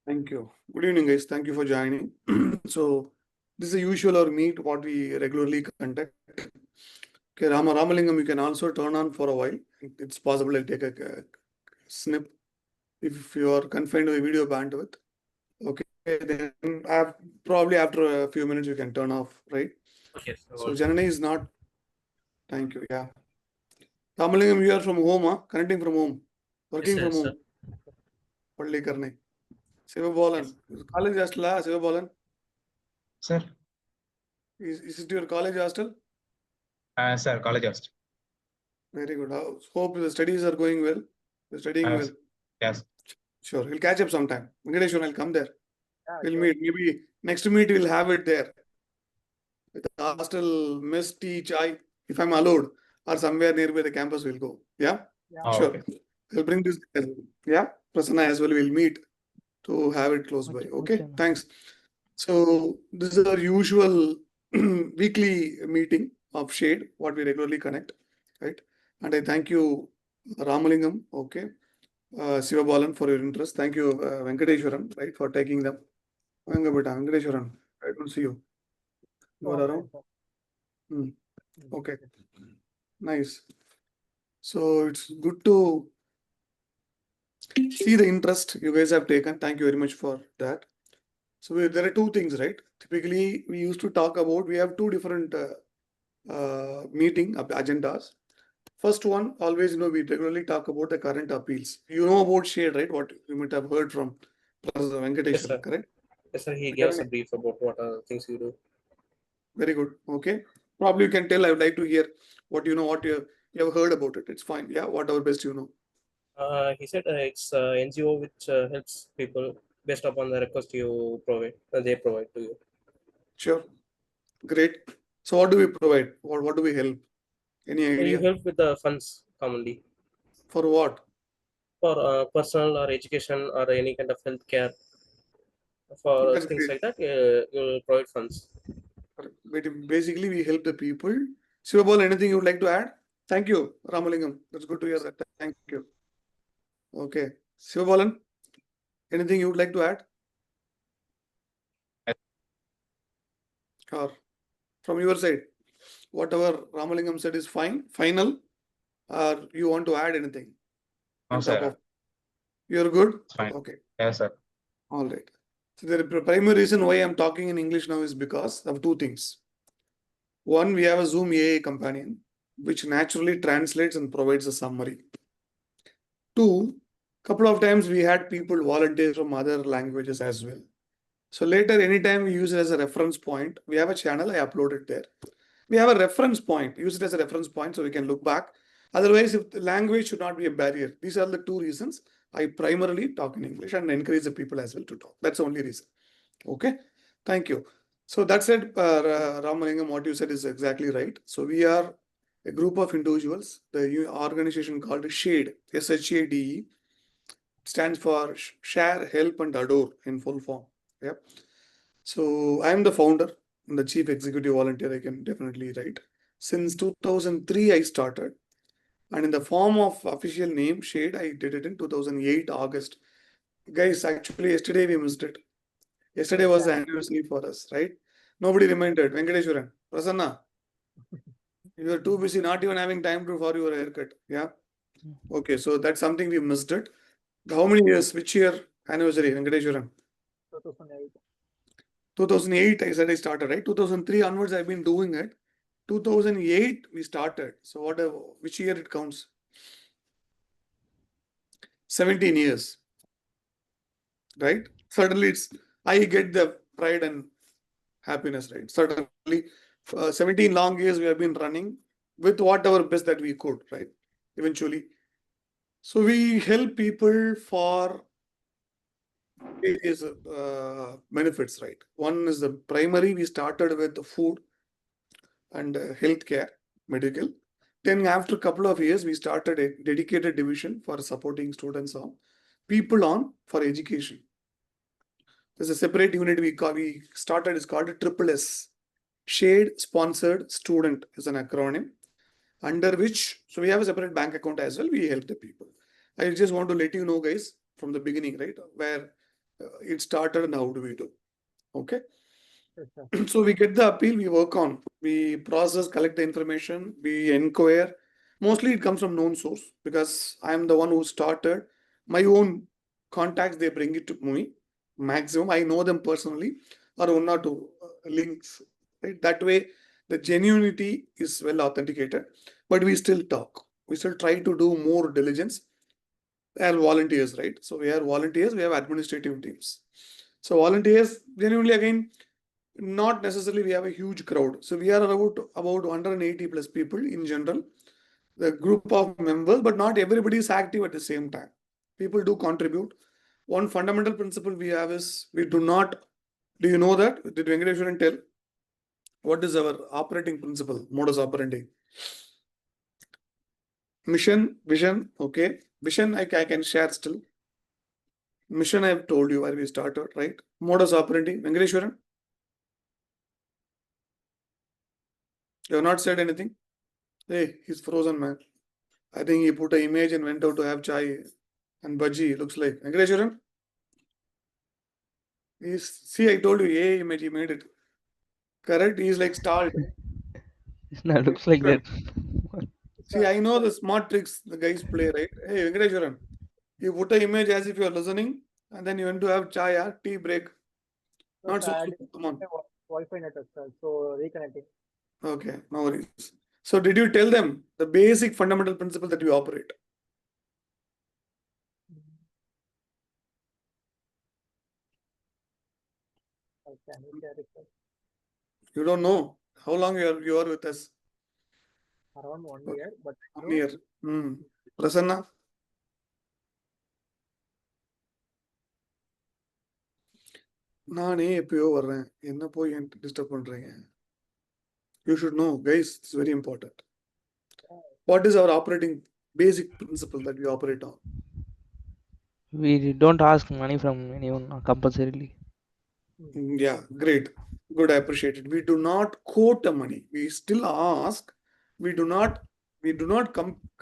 Thank you. Good evening, guys. Thank you for joining. So, this is a usual or meet what we regularly conduct. Okay, Ramalingam, you can also turn on for a while. It's possible I'll take a snip if you are confined to a video bandwidth. Okay, then probably after a few minutes you can turn off, right? Okay, So, Janani is not. Thank you. Yeah. Ramalingam, you are from home, huh? Connecting from home, working from sir. home. Padli karne. Sivabalan. College hostel, Sivabalan. Sir, Is it your college hostel? sir, college hostel. Very good. Hope the studies are going well. You're studying well. Yes. Sure. We'll catch up sometime. Venkateshwar, I'll come there. Yeah, We'll sure. meet. Maybe next meet we'll have it there. With the hostel, mess, tea, chai. If I'm allowed, or somewhere nearby the campus, we'll go. Yeah? Yeah. Oh, Sure. okay. I'll bring this. Yeah? Prasanna as well. We'll meet to have it close by. Okay? ma'am. Thanks. So, this is our usual weekly meeting of SHaDE, what we regularly connect. Right? And I thank you, Ramalingam. Okay. Sivabalan for your interest. Thank you, Venkateshwaran, right, for taking them. Venkateshwaran, I don't see you. You are around? Okay. Nice. So it's good to see the interest you guys have taken. Thank you very much for that. So there are two things, right? Typically, we used to talk about, we have two different meeting agendas. First one, always, we regularly talk about the current appeals. You know about SHaDE, right? What you might have heard from Professor Venkateshwaran, Yes, sir. correct? Yes, sir. He gave us a brief about what are the things you do. Very good. Okay. Probably you can tell. I would like to hear what you know, what you have heard about it. It's fine. Yeah, whatever best you know. He said it's NGO which helps people based upon the request you provide. They provide to you. Sure. Great. So what do we provide? What do we help? Any You idea? help with the funds commonly For what? for personal or education or any kind of health care. For That's things great. like that, you'll provide funds. Basically, we help the people. Sivabal, anything you would like to add? Thank you, Ramalingam. That's good to hear that. Thank you. Okay. Sivabalan, anything you would like to add? Or from your side, whatever Ramalingam said is fine, final, or you want to add anything? No, sir. You're good? Fine. Okay. Yes, sir. All right. So the primary reason why I'm talking in English now is because of two things. One, we have a Zoom AI companion, which naturally translates and provides a summary. Two, couple of times we had people volunteer from other languages as well. So later, anytime we use it as a reference point, we have a channel, I upload it there. We have a reference point, use it as a reference point so we can look back. Otherwise, if the language should not be a barrier. These are the two reasons I primarily talk in English and encourage the people as well to talk. That's the only reason. Okay. Thank you. So that said, Ramalingam, what you said is exactly right. So we are a group of individuals. The organization called SHaDE, SHaDE, stands for Share, Help, and Adore in full form. Yeah. So I am the founder and the chief executive volunteer. I can definitely write. Since 2003, I started, and in the form of official name SHaDE, I did it in 2008 August. Guys, actually yesterday we missed it. Yesterday was the anniversary for us, right? Nobody reminded. Venkateshwaran, Prasanna, you are too busy, not even having time for your haircut. Yeah. Okay, so that's something we missed it. How many years? Which year anniversary, Venkateshwaran? 2008. 2008, I said I started, right? 2003 onwards, I've been doing it. 2008, we started. So which year it counts? 17 years, right? Certainly, I get the pride and happiness, right? Certainly, 17 long years we have been running with whatever best that we could, right? Eventually. So we help people for various benefits, right? One is the primary, we started with food and healthcare, medical. Then after a couple of years, we started a dedicated division for supporting students on people on for education. There's a separate unit we started, it's called Triple S. SHaDE Sponsored Student is an acronym under which, so we have a separate bank account as well. We help the people. I just want to let you know, guys, from the beginning, right, where it started and how do we do. Okay. Yes, sir. So we get the appeal, we work on, we process, collect the information, we inquire. Mostly it comes from known source because I'm the one who started. My own contacts, they bring it to me. Maximum, I know them personally, or one or two links. Right? That way, the genuinity is well authenticated, but we still talk. We still try to do more diligence. They are volunteers, right? So we are volunteers, we have administrative teams. So volunteers, genuinely again, not necessarily we have a huge crowd. So we are about 180 plus people in general, the group of members, but not everybody is active at the same time. People do contribute. One fundamental principle we have is we do not. Do you know that? Did Venkateshwaran tell what is our operating principle, modus operandi? Mission, vision, okay. Vision I can share still. Mission I have told you where we started, right? Modus operandi, Venkateshwaran. You have not said anything. Hey, he's frozen, man. I think he put an image and went out to have chai and bhaji, looks like. Venkateshwaran? See, I told you, A image, he made it. Correct? He's like stalled. No, looks like that. See, I know the smart tricks the guys play, right? Hey, Venkateshwaran, you put an image as if you're listening, and then you went to have chai or tea break. No, Not sir, so I soon. didn't Come on. have Wi-Fi network, sir. So reconnecting. Okay, no worries. So, did you tell them the basic fundamental principle that you operate? Can you share it, sir? You don't know how long you are with us. Around 1 year, but 1 year. Prasanna? நானே எப்பயோ வர்றேன் என்ன போய் disturb பண்றீங்க you should know guys it's very important what is our operating basic principle that we operate on We don't ask money from anyone compulsorily. yeah great good I appreciate it we do not quote the money we still ask we do not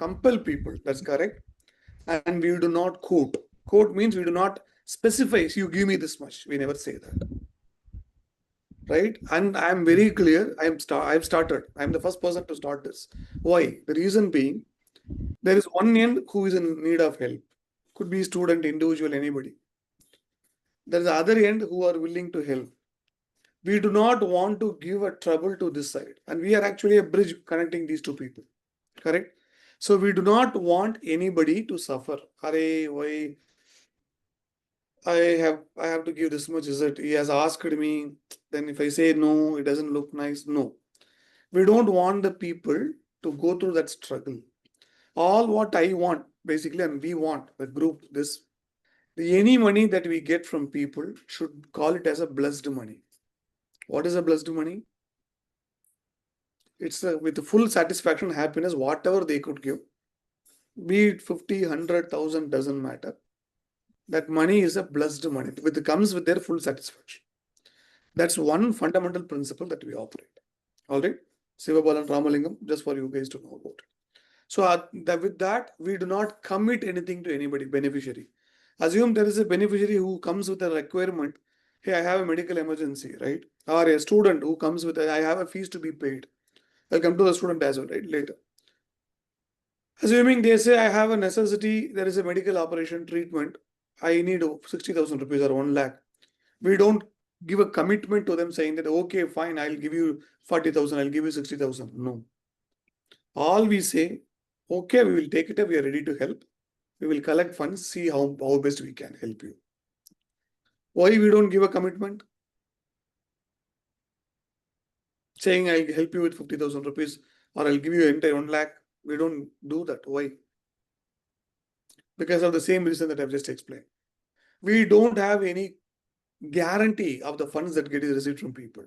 compel people that's correct and we do not quote means we do not specify you give me this much we never say that right and I'm very clear I've started I'm the first person to start this why the reason being there is one end who is in need of help could be student individual anybody there is the other end who are willing to help we do not want to give a trouble to this side and we are actually a bridge connecting these two people correct so we do not want anybody to suffer Arey, why I have to give this much is it he has asked me then if I say no it doesn't look nice no we don't want the people to go through that struggle all what I want basically and we want the group this any money that we get from people should call it as a blessed money what is a blessed money it's with full satisfaction happiness whatever they could give be it 50 100,000 doesn't matter that money is a blessed money it comes with their full satisfaction that's one fundamental principle that we operate all right Sivabalan Ramalingam just for you guys to know about it so with that we do not commit anything to anybody beneficiary assume there is a beneficiary who comes with a requirement hey I have a medical emergency right or a student who comes with I have a fees to be paid I'll come to the student as well right later assuming they say I have a necessity there is a medical operation treatment I need 60,000 rupees or 1 lakh we don't give a commitment to them saying that okay fine I'll give you 40,000 I'll give you 60,000 no all we say okay we will take it up we are ready to help we will collect funds see how best we can help you why we don't give a commitment saying I'll help you with 50,000 rupees or I'll give you entire 1 lakh we don't do that why because of the same reason that I've just explained we don't have any guarantee of the funds that get received from people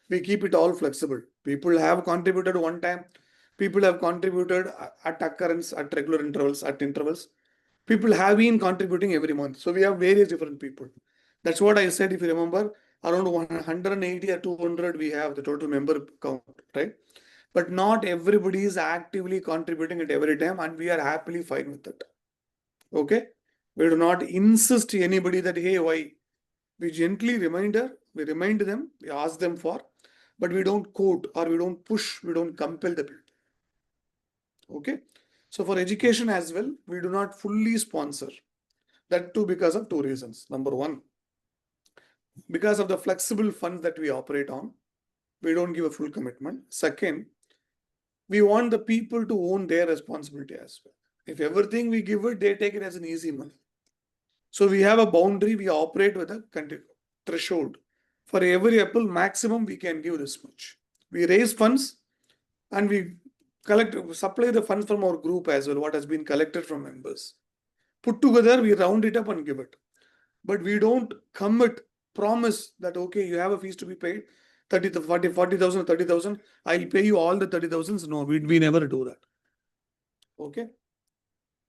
we keep it all flexible people have contributed one time people have contributed at occurrence at regular intervals people have been contributing every month so we have various different people that's what I said if you remember around 180 or 200 we have the total member count right but not everybody is actively contributing at every time and we are happily fine with it okay We do not insist anybody that, hey, why? We gently remind them, we ask them for, but we don't quote or we don't push, we don't compel the people. Okay. So for education as well, we do not fully sponsor. That too because of two reasons. Number one, because of the flexible funds that we operate on, we don't give a full commitment. Second, we want the people to own their responsibility as well. If everything we give it, they take it as an easy money. So we have a boundary, we operate with a threshold. For every apple, maximum we can give this much. We raise funds and we supply the funds from our group as well, what has been collected from members. Put together, we round it up and give it. But we don't promise that, okay, you have a fees to be paid, 40,000, 30,000, I'll pay you all the 30,000. No, we never do that. Okay.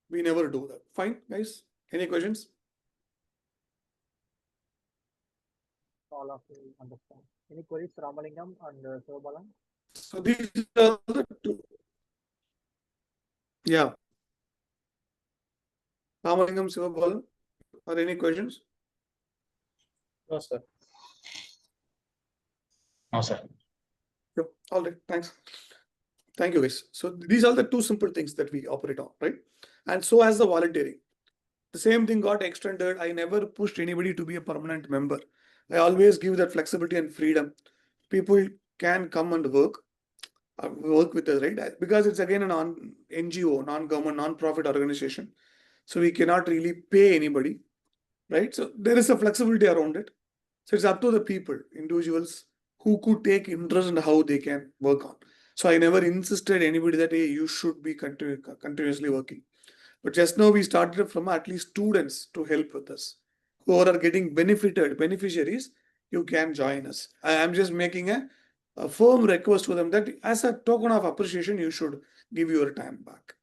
We never do that. Fine, guys. Any questions? All of you understand. Any queries, Ramalingam and Sivabalan? So these are the two. Yeah. Ramalingam, Sivabalan, are any questions? No, sir. No, sir. Yep. All right. Thanks. Thank you, guys. So these are the two simple things that we operate on, right? And so as the volunteering, the same thing got extended. I never pushed anybody to be a permanent member. I always give that flexibility and freedom. People can come and work with us, right? Because it's again a NGO, non-government, non-profit organization. So we cannot really pay anybody, right? So there is a flexibility around it. So it's up to the people, individuals who could take interest in how they can work on. So I never insisted anybody that, hey, you should be continuously working. But just now we started from at least students to help with us. Who are getting beneficiaries, you can join us. I am just making a firm request to them that as a token of appreciation, you should give your time back.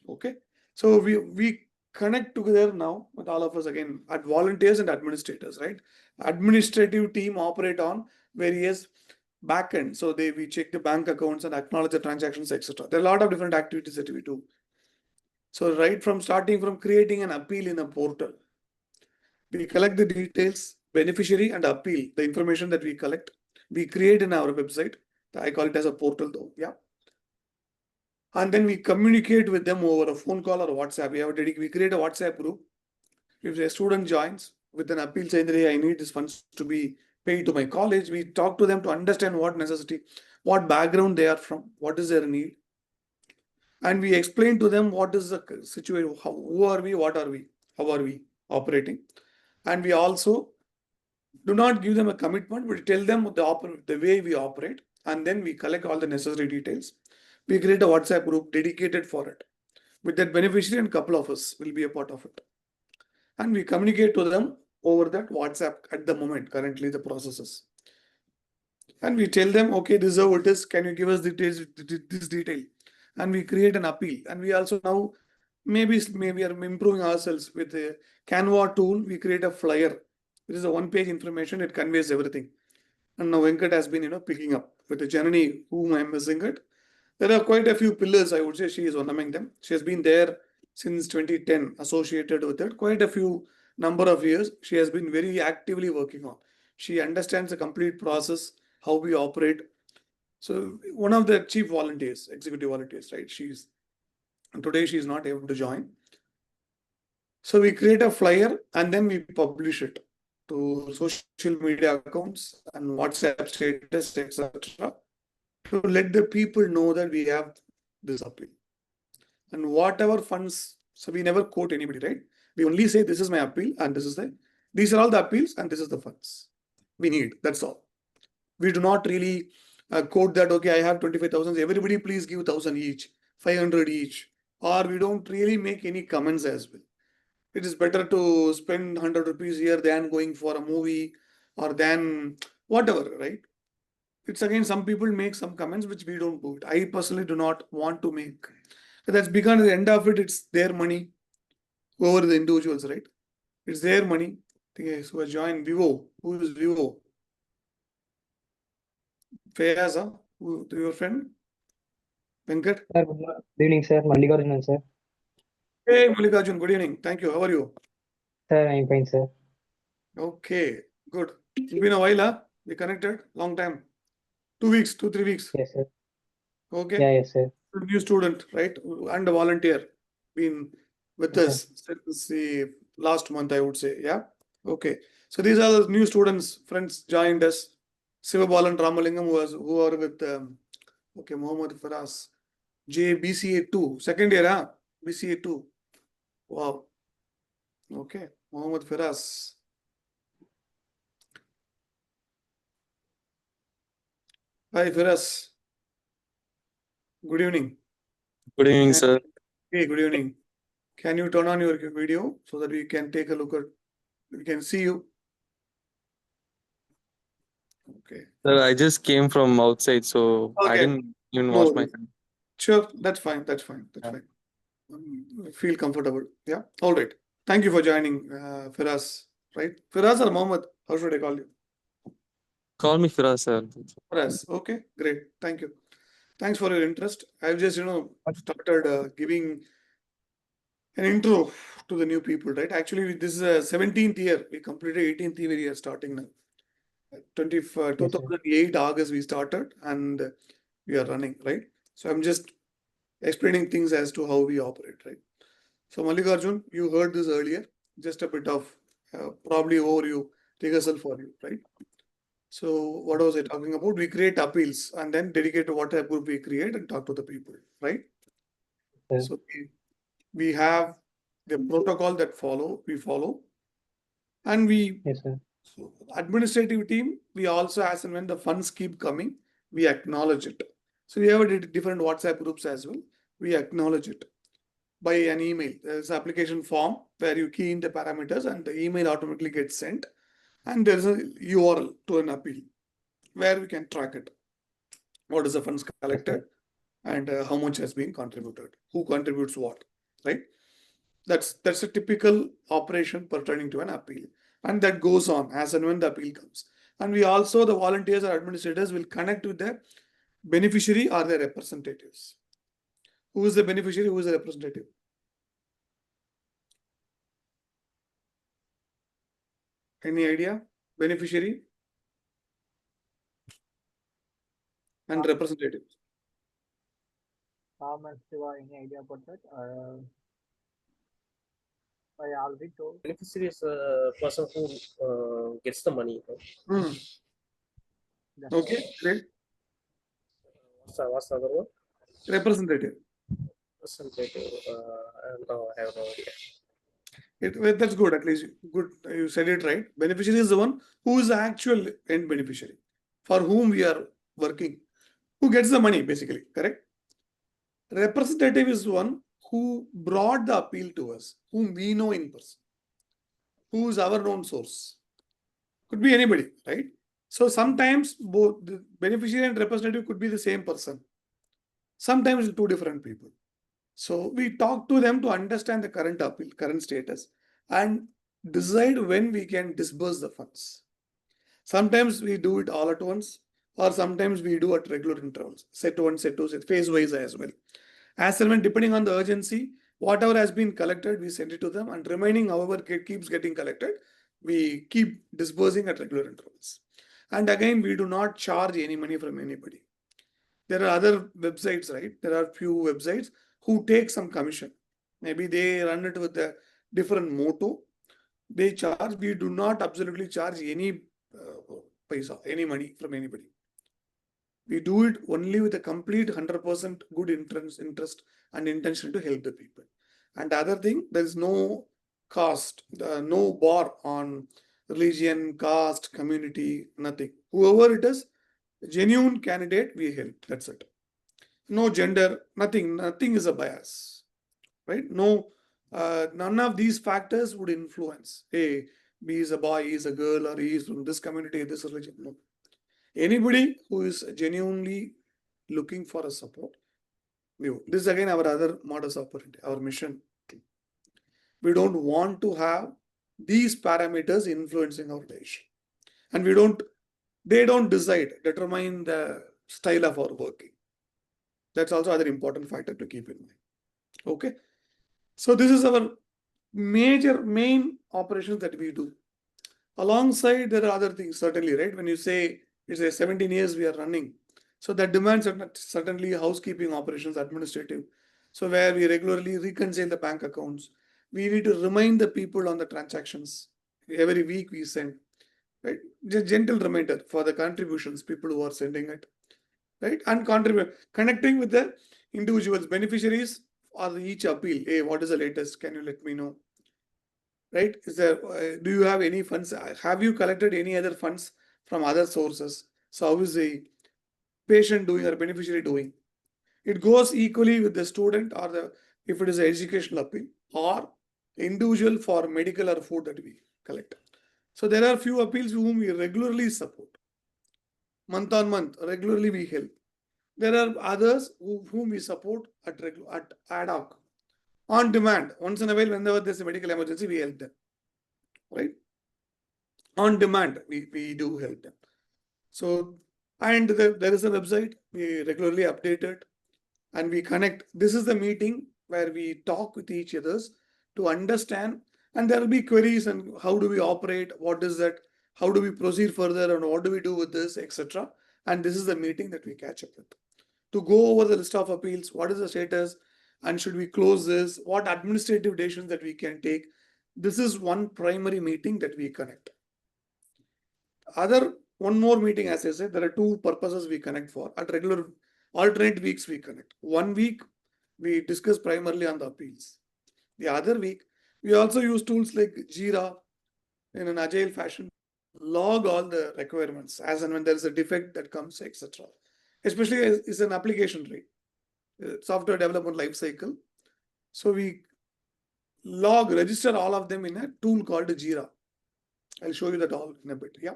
Okay. So we connect together now with all of us again at volunteers and administrators, right? Administrative team operate on various backend. So we check the bank accounts and acknowledge the transactions, etc. There are a lot of different activities that we do. So right from starting from creating an appeal in a portal, we collect the details, beneficiary and appeal, the information that we collect, we create in our website. I call it as a portal though. Yeah. And then we communicate with them over a phone call or WhatsApp. We create a WhatsApp group. If a student joins with an appeal saying that, hey, I need these funds to be paid to my college, we talk to them to understand what necessity, what background they are from, what is their need. And we explain to them what is the situation, who are we, what are we, how are we operating. And we also do not give them a commitment, but tell them the way we operate. And then we collect all the necessary details. We create a WhatsApp group dedicated for it. With that beneficiary and couple of us will be a part of it. And we communicate to them over that WhatsApp at the moment, currently the processes. And we tell them, okay, this is how it is. Can you give us this detail? And we create an appeal. And we also now maybe are improving ourselves with a Canva tool. We create a flyer. It is a one-page information. It conveys everything. And now Venkat has been, picking up with the Janani, whom I'm missing it. There are quite a few pillars. I would say she is one among them. She has been there since 2010, associated with it. Quite a few number of years. She has been very actively working on. She understands the complete process, how we operate. So one of the chief volunteers, executive volunteers, right? Today she's not able to join. So we create a flyer and then we publish it to social media accounts and WhatsApp status, etc. to let the people know that we have this appeal. And whatever funds, so we never quote anybody, right? We only say this is my appeal and these are all the appeals and this is the funds we need. That's all. We do not really quote that, okay, I have 25,000. Everybody please give 1,000 each, 500 each. Or we don't really make any comments as well. It is better to spend 100 rupees here than going for a movie or than whatever, right? It's again, some people make some comments which we don't do it. I personally do not want to make. That's because at the end of it, it's their money. Whoever the individuals, right? It's their money. So I join Vivo. Who is Vivo? Fayaz, your friend? Venkat? Sir, good evening, sir. Mallikarjunan, sir. Hey, Mallikarjun, good evening. Thank you. How are you? Sir, I'm fine, sir. Okay, good. It's been a while, huh? We connected, long time. 2 weeks, 3 weeks. Yes, sir. Okay. Yeah, yes, sir. New student, right? And a volunteer. Been with Yes, us since the last month, I would say. Yeah. Okay. So these are the new students, friends joined us. Sivabalan Ramalingam who are with okay, Mohammed Faraz. JBCA 2, second year, huh? BCA 2. Wow. Okay. Mohammed Faraz. Hi, Firas. Good evening. Good evening, Can- sir. Hey, good evening. Can you turn on your video so that we can take a look at, we can see you? Okay. Sir, I just came from outside, so I Okay. didn't even No wash my worries. hands. Sure, that's fine. That's fine. That's Yeah. fine. Feel comfortable. Yeah. All right. Thank you for joining, Firas. Right? Firas or Mohammed? How should I call you? Call me Firas, sir. Firas. Okay. Great. Thank you. Thanks for your interest. I've just, started giving an intro to the new people, right? Actually, this is a 17th year. We completed 18th year. We are starting now. 2008 August we started and we are running, right? So I'm just explaining things as to how we operate, right? So Mallikarjun, you heard this earlier. Just a bit of probably overview rehearsal for you, right? So what was I talking about? We create appeals and then dedicate to what type group we create and talk to the people, right? sir. So we have the protocol that we follow, and we Yes, sir. so administrative team, we also as and when the funds keep coming, we acknowledge it. So we have different WhatsApp groups as well. We acknowledge it by an email. There's an application form where you key in the parameters and the email automatically gets sent. And there's a URL to an appeal where we can track it. What is the funds collected and how much has been contributed? Who contributes what, right? That's a typical operation pertaining to an appeal. And that goes on as and when the appeal comes. And we also, the volunteers or administrators will connect with the beneficiary or their representatives. Who is the beneficiary? Who is the representative? Any idea? Beneficiary and representative. Ram and Shiva, any idea about that? I already told. Beneficiary is a person who gets the money. Hmm. That's Okay, great. What's the other one? Representative. Representative. No, I have no idea. Well, that's good. At least good. You said it right. Beneficiary is the one who is the actual end beneficiary for whom we are working, who gets the money basically. Correct. Representative is one who brought the appeal to us, whom we know in person, who is our known source. Could be anybody, right? So sometimes both the beneficiary and representative could be the same person. Sometimes two different people. So we talk to them to understand the current appeal, current status, and decide when we can disburse the funds. Sometimes we do it all at once, or sometimes we do at regular intervals, set one, set two, set phase wise as well. As and when, depending on the urgency, whatever has been collected, we send it to them, and remaining, however, keeps getting collected, we keep disbursing at regular intervals. And again, we do not charge any money from anybody. There are other websites, right? There are few websites who take some commission. Maybe they run it with a different motto. They charge. We do not absolutely charge any paisa, any money from anybody. We do it only with a complete 100% good interest and intention to help the people. And the other thing, there is no cost, no bar on religion, caste, community, nothing. Whoever it is, genuine candidate, we help. That's it. No gender, nothing is a bias, right? No, none of these factors would influence. Hey, he is a boy, he is a girl, or he is from this community, this religion. No. Anybody who is genuinely looking for a support, this is again our other modus operandi, our mission. We don't want to have these parameters influencing our decision. And they don't determine the style of our working. That's also another important factor to keep in mind. Okay. So this is our main operations that we do. Alongside, there are other things, certainly, right? When you say it's a 17 years we are running, so that demands certainly housekeeping operations, administrative. So where we regularly reconcile the bank accounts, we need to remind the people on the transactions. Every week we send, right? Just gentle reminder for the contributions, people who are sending it, right? And connecting with the individuals, beneficiaries or each appeal. Hey, what is the latest? Can you let me know? Right? Is there, do you have any funds? Have you collected any other funds from other sources? So how is the patient doing or beneficiary doing? It goes equally with the student or the, if it is an educational appeal or individual for medical or food that we collect. So there are few appeals whom we regularly support. Month on month, regularly we help. There are others whom we support at ad hoc, on demand. Once in a while, whenever there's a medical emergency, we help them. Right? On demand, we do help them. So, and there is a website, we regularly update it and we connect. This is the meeting where we talk with each others to understand, and there will be queries and how do we operate, what is that, how do we proceed further, and what do we do with this, etc. And this is the meeting that we catch up with to go over the list of appeals, what is the status, and should we close this, what administrative decisions that we can take. This is one primary meeting that we connect. One more meeting, as I said, there are two purposes we connect for. At regular alternate weeks we connect. 1 week we discuss primarily on the appeals. The other week we also use tools like Jira in an agile fashion, log all the requirements as and when there is a defect that comes, etc. Especially as is an application software development life cycle. So we register all of them in a tool called Jira. I'll show you that all in a bit. Yeah.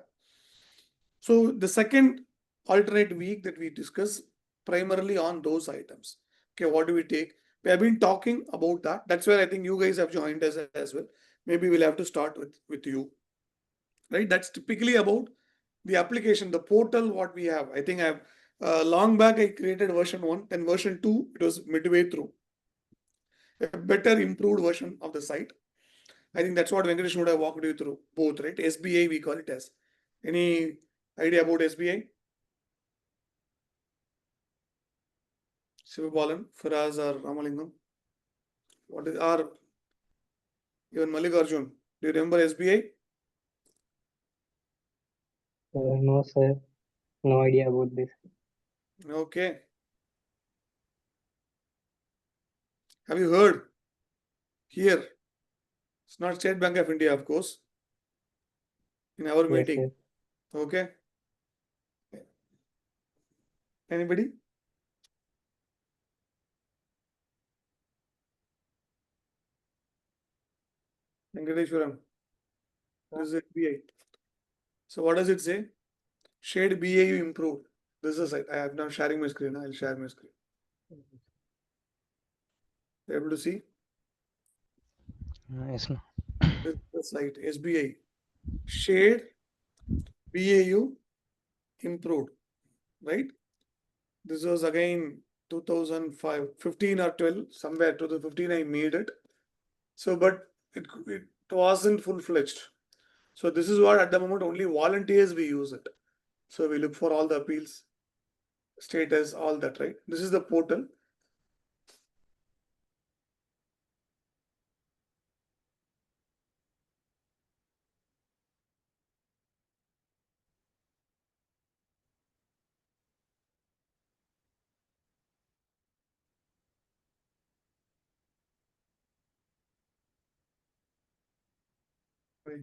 So the second alternate week that we discuss primarily on those items. Okay, what do we take? We have been talking about that. That's where I think you guys have joined us as well. Maybe we'll have to start with you. Right? That's typically about the application, the portal, what we have. I think I've long back I created version 1, then version 2, it was midway through. A better improved version of the site. I think that's what Venkatesh would have walked you through, both, right? SBA, we call it as. Any idea about SBA? Sivabalan, Firaz or Ramalingam? What is our, even Mallikarjun? Do you remember SBA? No, sir. No idea about this. Okay. Have you heard? Here. It's not State Bank of India, of course. In our Yes, meeting. sir. Okay. Anybody? Venkateshwaram. This is SBA. So what does it say? SHaDE BAU improved. This is it. I am now sharing my screen. I'll share my screen. Able to see? Yes, no. This is the site. SBA. SHaDE BAU improved. Right? This was again 2005, 15 or 12, somewhere 2015 I made it. So, but it wasn't full-fledged. So this is what at the moment only volunteers we use it. So we look for all the appeals, status, all that, right? This is the portal. Right.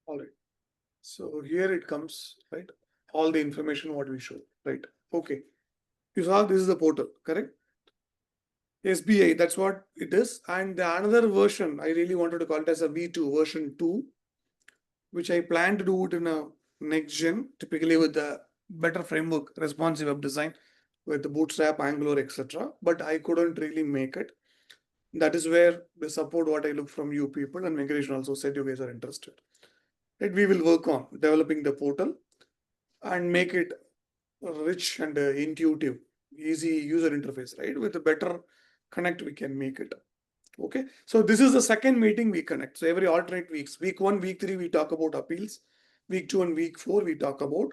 All right. So here it comes, right? All the information what we show, right? Okay. You saw this is the portal, correct? SBA, that's what it is. And the another version, I really wanted to call it as a V2, version 2, which I plan to do it in a next gen, typically with the better framework, responsive web design, with the Bootstrap, Angular, etc. But I couldn't really make it. That is where the support what I look from you people, and Venkatesh also said you guys are interested. Right, we will work on developing the portal. and make it rich and intuitive, easy user interface, right? With a better connect, we can make it. Okay, so this is the second meeting we connect. So every alternate weeks, week 1, week 3, we talk about appeals. Week 2 and week 4, we talk about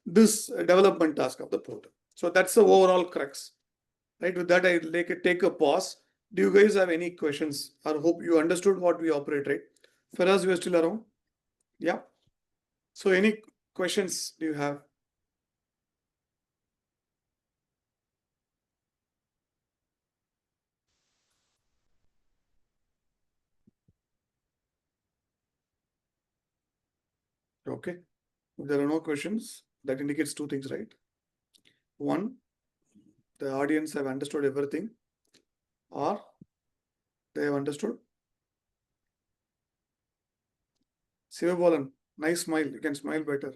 this development task of the portal. So that's the overall crux, right? With that, I take a pause. Do you guys have any questions? I hope you understood what we operate, right? Faraz, you are still around? Yeah. So any questions do you have? Okay. If there are no questions, that indicates two things, right? One, the audience have understood everything, or they have understood. Sivabalan, nice smile. You can smile better.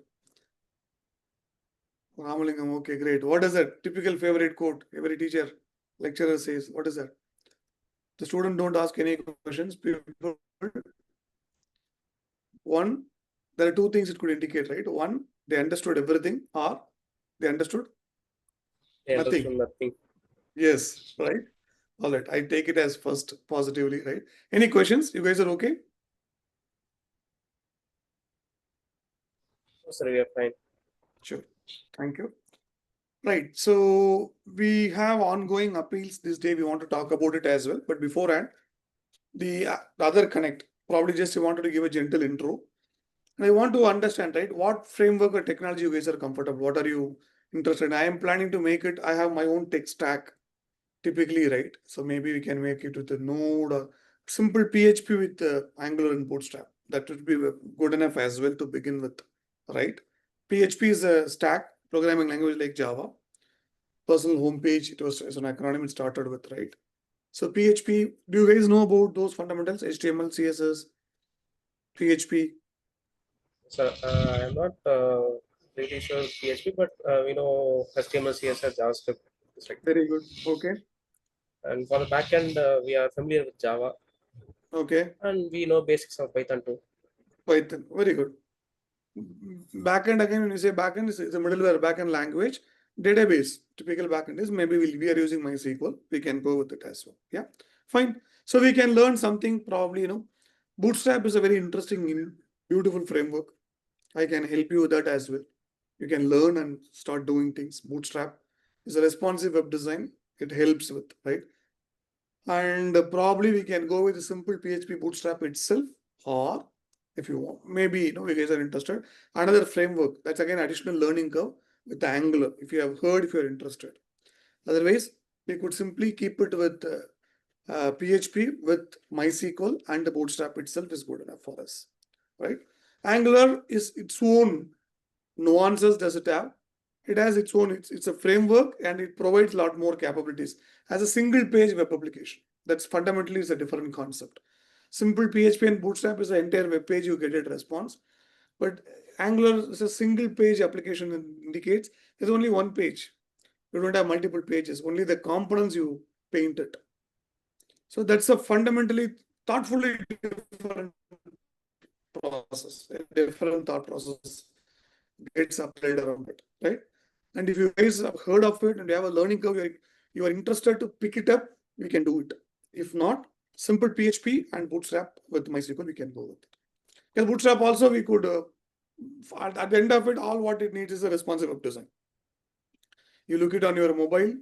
Ramalingam, okay, great. What is that? Typical favorite quote every teacher, lecturer says. What is that? The student don't ask any questions. People, one, there are two things it could indicate, right? One, they understood everything, or they understood They nothing. understood nothing. Yes, right? All right. I take it as first positively, right? Any questions? You guys are okay? No, sir, we are fine. Sure. Thank you. Right. So we have ongoing appeals this day. We want to talk about it as well. But beforehand, the other connect, probably just wanted to give a gentle intro. And I want to understand, right, what framework or technology you guys are comfortable. What are you interested in? I am planning to make it. I have my own tech stack typically, right? So maybe we can make it with a Node or simple PHP with Angular and Bootstrap. That would be good enough as well to begin with, right? PHP is a stack programming language like Java. Personal homepage, it was as an acronym it started with, right? So PHP, do you guys know about those fundamentals? HTML, CSS, PHP? So I'm not pretty sure PHP, but we know HTML, CSS, JavaScript. It's like, Very good. Okay. and for the backend, we are familiar with Java, Okay. and we know basics of Python too. Python. Very good. Backend, again, when you say backend, it's a middleware backend language. Database, typical backend is maybe we are using MySQL. We can go with it as well. Yeah. Fine. So we can learn something probably, Bootstrap is a very interesting, beautiful framework. I can help you with that as well. You can learn and start doing things. Bootstrap is a responsive web design. It helps with, right? And probably we can go with a simple PHP Bootstrap itself, or if you want, maybe you guys are interested, another framework. That's again additional learning curve with Angular. If you have heard, if you're interested. Otherwise, we could simply keep it with PHP with MySQL, and the Bootstrap itself is good enough for us, right? Angular is its own nuances. Does it have? It has its own. It's a framework, and it provides a lot more capabilities as a single page web application. That's fundamentally is a different concept. Simple PHP and Bootstrap is an entire web page. You get it response, but Angular is a single page application. And indicates there's only one page. You don't have multiple pages. Only the components you paint it. So that's a fundamentally thoughtfully different process, a different thought process gets applied around it, right? And if you guys have heard of it and you have a learning curve, you are interested to pick it up, we can do it. If not, simple PHP and Bootstrap with MySQL, we can go with it. Because Bootstrap also we could, at the end of it, all what it needs is a responsive web design. You look it on your mobile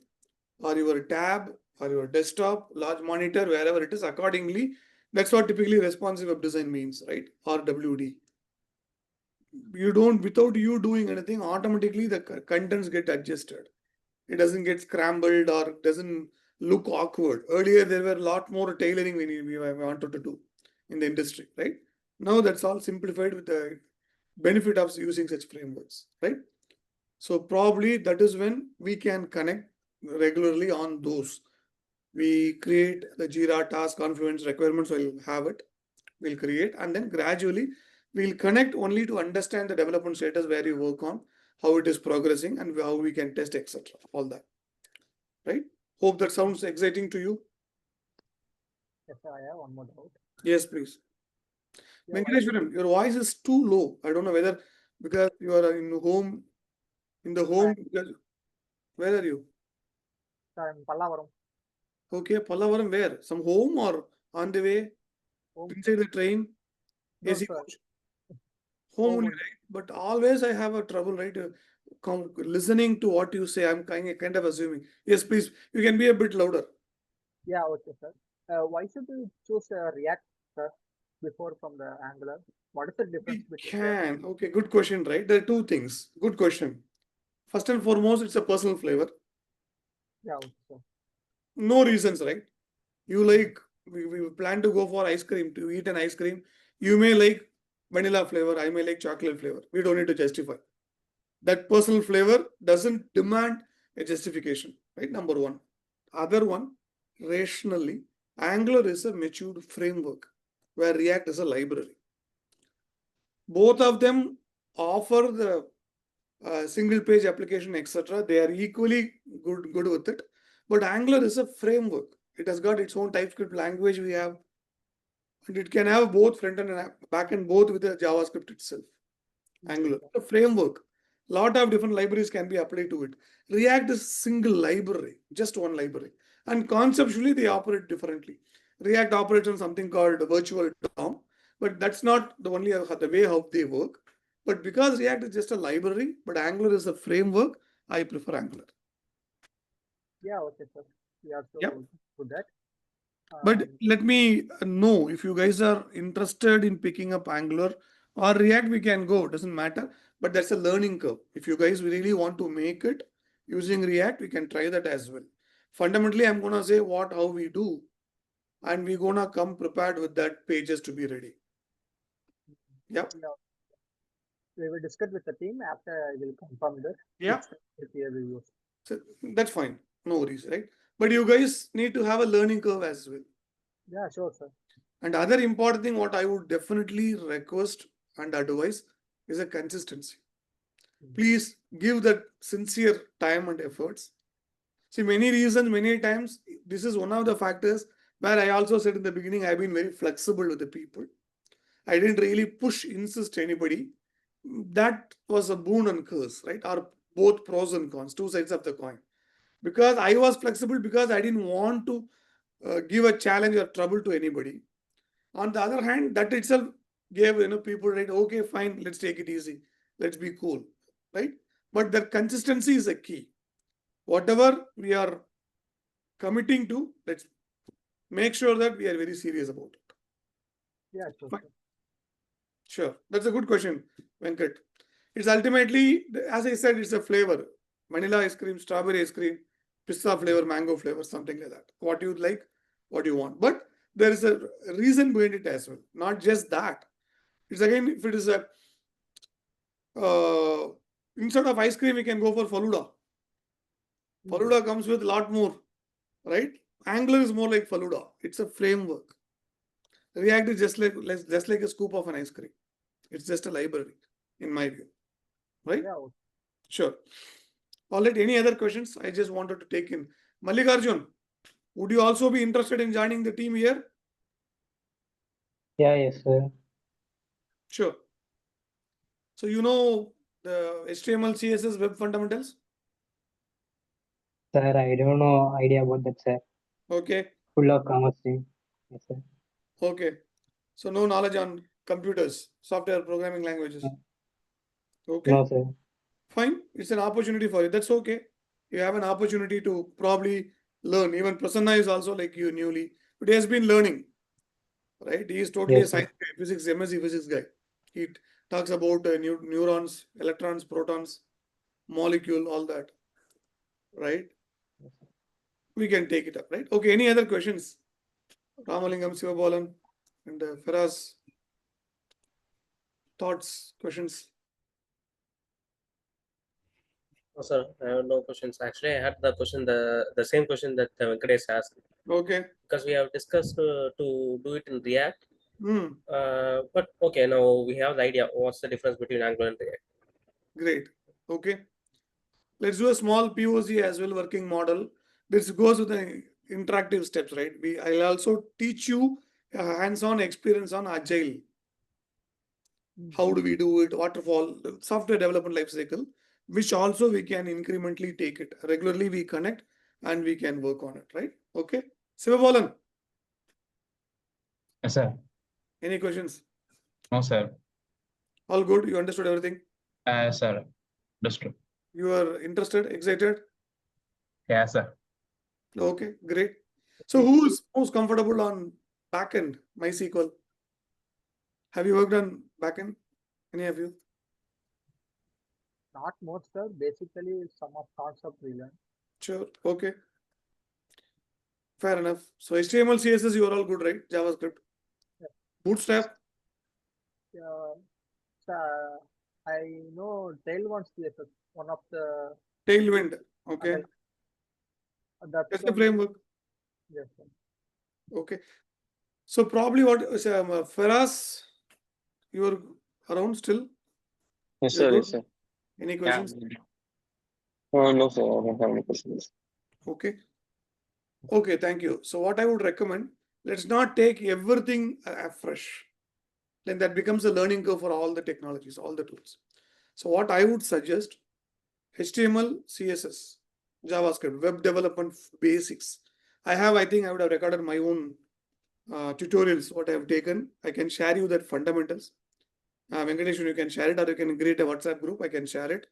or your tab or your desktop, large monitor, wherever it is, accordingly. That's what typically responsive web design means, right? RWD. You don't, without you doing anything, automatically the contents get adjusted. It doesn't get scrambled or doesn't look awkward. Earlier, there were a lot more tailoring we wanted to do in the industry, right? Now that's all simplified with the benefit of using such frameworks, right? So probably that is when we can connect regularly on those. We create the Jira task, Confluence requirements, we'll have it, we'll create, and then gradually we'll connect only to understand the development status where you work on, how it is progressing, and how we can test, etc. All that, right? Hope that sounds exciting to you. Yes, sir, I have one more doubt. Yes, please. Yeah, Venkateshwaram, your voice is too low. I don't know whether because you are in home, In the home, where are you? Sir, in Pallavaram. Okay, Pallavaram, where? Some home or on the way? Home. Inside the train? No, AC sir. coach? Home Home only, only. right? But always I have a trouble, right? Listening to what you say, I'm kind of assuming. Yes, please. You can be a bit louder. Yeah, okay, sir. Why should we choose React, sir, before from the Angular? What is the difference We between them? can. Okay, good question, right? There are two things. Good question. First and foremost, it's a personal flavor. Yeah, okay, sir. No reasons, right? You like, we plan to go for ice cream, to eat an ice cream. You may like vanilla flavor, I may like chocolate flavor. We don't need to justify. That personal flavor doesn't demand a justification, right? Number one. Other one, rationally, Angular is a matured framework where React is a library. Both of them offer the single page application, etc. They are equally good with it. But Angular is a framework. It has got its own TypeScript language we have, and it can have both front end and back end, both with the JavaScript itself. Angular, a framework. Lot of different libraries can be applied to it. React is single library, just one library. And conceptually, they operate differently. React operates on something called virtual DOM, but that's not the only the way how they work. But because React is just a library, but Angular is a framework, I prefer Angular. Yeah, okay, sir. We also Yep. do that. But let me know if you guys are interested in picking up Angular or React, we can go, doesn't matter. But that's a learning curve. If you guys really want to make it using React, we can try that as well. Fundamentally, I'm gonna say how we do, and we're gonna come prepared with that pages to be ready. Yep. Yeah. We will discuss with the team after I will confirm that. Yeah. With your reviews. So that's fine. No worries, right? But you guys need to have a learning curve as well. Yeah, sure, sir. And other important thing, what I would definitely request and advise is a consistency. Please give that sincere time and efforts. See, many reasons, many times, this is one of the factors where I also said in the beginning, I've been very flexible with the people. I didn't really insist anybody. That was a boon and curse, right? Or both pros and cons, two sides of the coin. Because I was flexible because I didn't want to give a challenge or trouble to anybody. On the other hand, that itself gave people, right? Okay, fine, let's take it easy, let's be cool, right? But the consistency is a key. Whatever we are committing to, let's make sure that we are very serious about it. Yeah, sure. Fine. Sure, that's a good question, Venkat. It's ultimately, as I said, it's a flavor: vanilla ice cream, strawberry ice cream, pista flavor, mango flavor, something like that. What you like, what you want. But there is a reason behind it as well. Not just that. It's again, if it is a instead of ice cream, we can go for Faluda. Faluda comes with a lot more, right? Angular is more like Faluda. It's a framework. React is just like a scoop of an ice cream. It's just a library, in my view, right? Yeah, okay. Sure. All right. Any other questions? I just wanted to take in. Mallikarjun, would you also be interested in joining the team here? Yeah, yes, sir. Sure. So you know the HTML, CSS, web fundamentals? Sir, I don't know idea about that, sir. Okay. Full of commerce team. Yes, sir. Okay. So no knowledge on computers, software programming languages. Okay. No, sir. Fine. It's an opportunity for you. That's okay. You have an opportunity to probably learn. Even Prasanna is also like you newly, but he has been learning, right? He is totally Yes, a science guy, physics, MSc physics guy. He talks about neurons, electrons, protons, molecule, all that, right? We can take it up, right? Okay. Any other questions? Ramalingam, Sivabalan, and Firas, thoughts, questions? No, sir, I have no questions. Actually, I had the same question that Venkatesh asked. Okay. Because we have discussed to do it in React. Hmm. But okay, now we have the idea. What's the difference between Angular and React? Great. Okay. Let's do a small POC as well, working model. This goes with the interactive steps, right? I'll also teach you a hands-on experience on Agile. How do we do it? Waterfall, software development life cycle. which also we can incrementally take it. Regularly we connect and we can work on it, right? Okay. Sivabalan, Yes, sir. any questions? No, sir. All good? You understood everything? Sir. Understood. You are interested, excited? Yeah, sir. Okay, great. So who is most comfortable on backend, MySQL? Have you worked on backend? Any of you? Not most, sir. Basically, some of concept we learn. Sure. Okay. Fair enough. So HTML, CSS, you are all good, right? JavaScript. Yeah. Bootstrap. Sir, I know Tailwind CSS, one of the Tailwind. Okay. that's That's the one. framework. Yes, sir. Okay. So probably what Feras, you are around still? Yes, You're sir. good? Yes, sir. Any Yeah. questions? No, sir. I don't have any questions. Okay. Okay, thank you. So what I would recommend, let's not take everything afresh. Then that becomes a learning curve for all the technologies, all the tools. So what I would suggest, HTML, CSS, JavaScript, web development basics. I think I would have recorded my own tutorials, what I have taken. I can share you that fundamentals. Venkatesh, you can share it, or you can create a WhatsApp group. I can share it,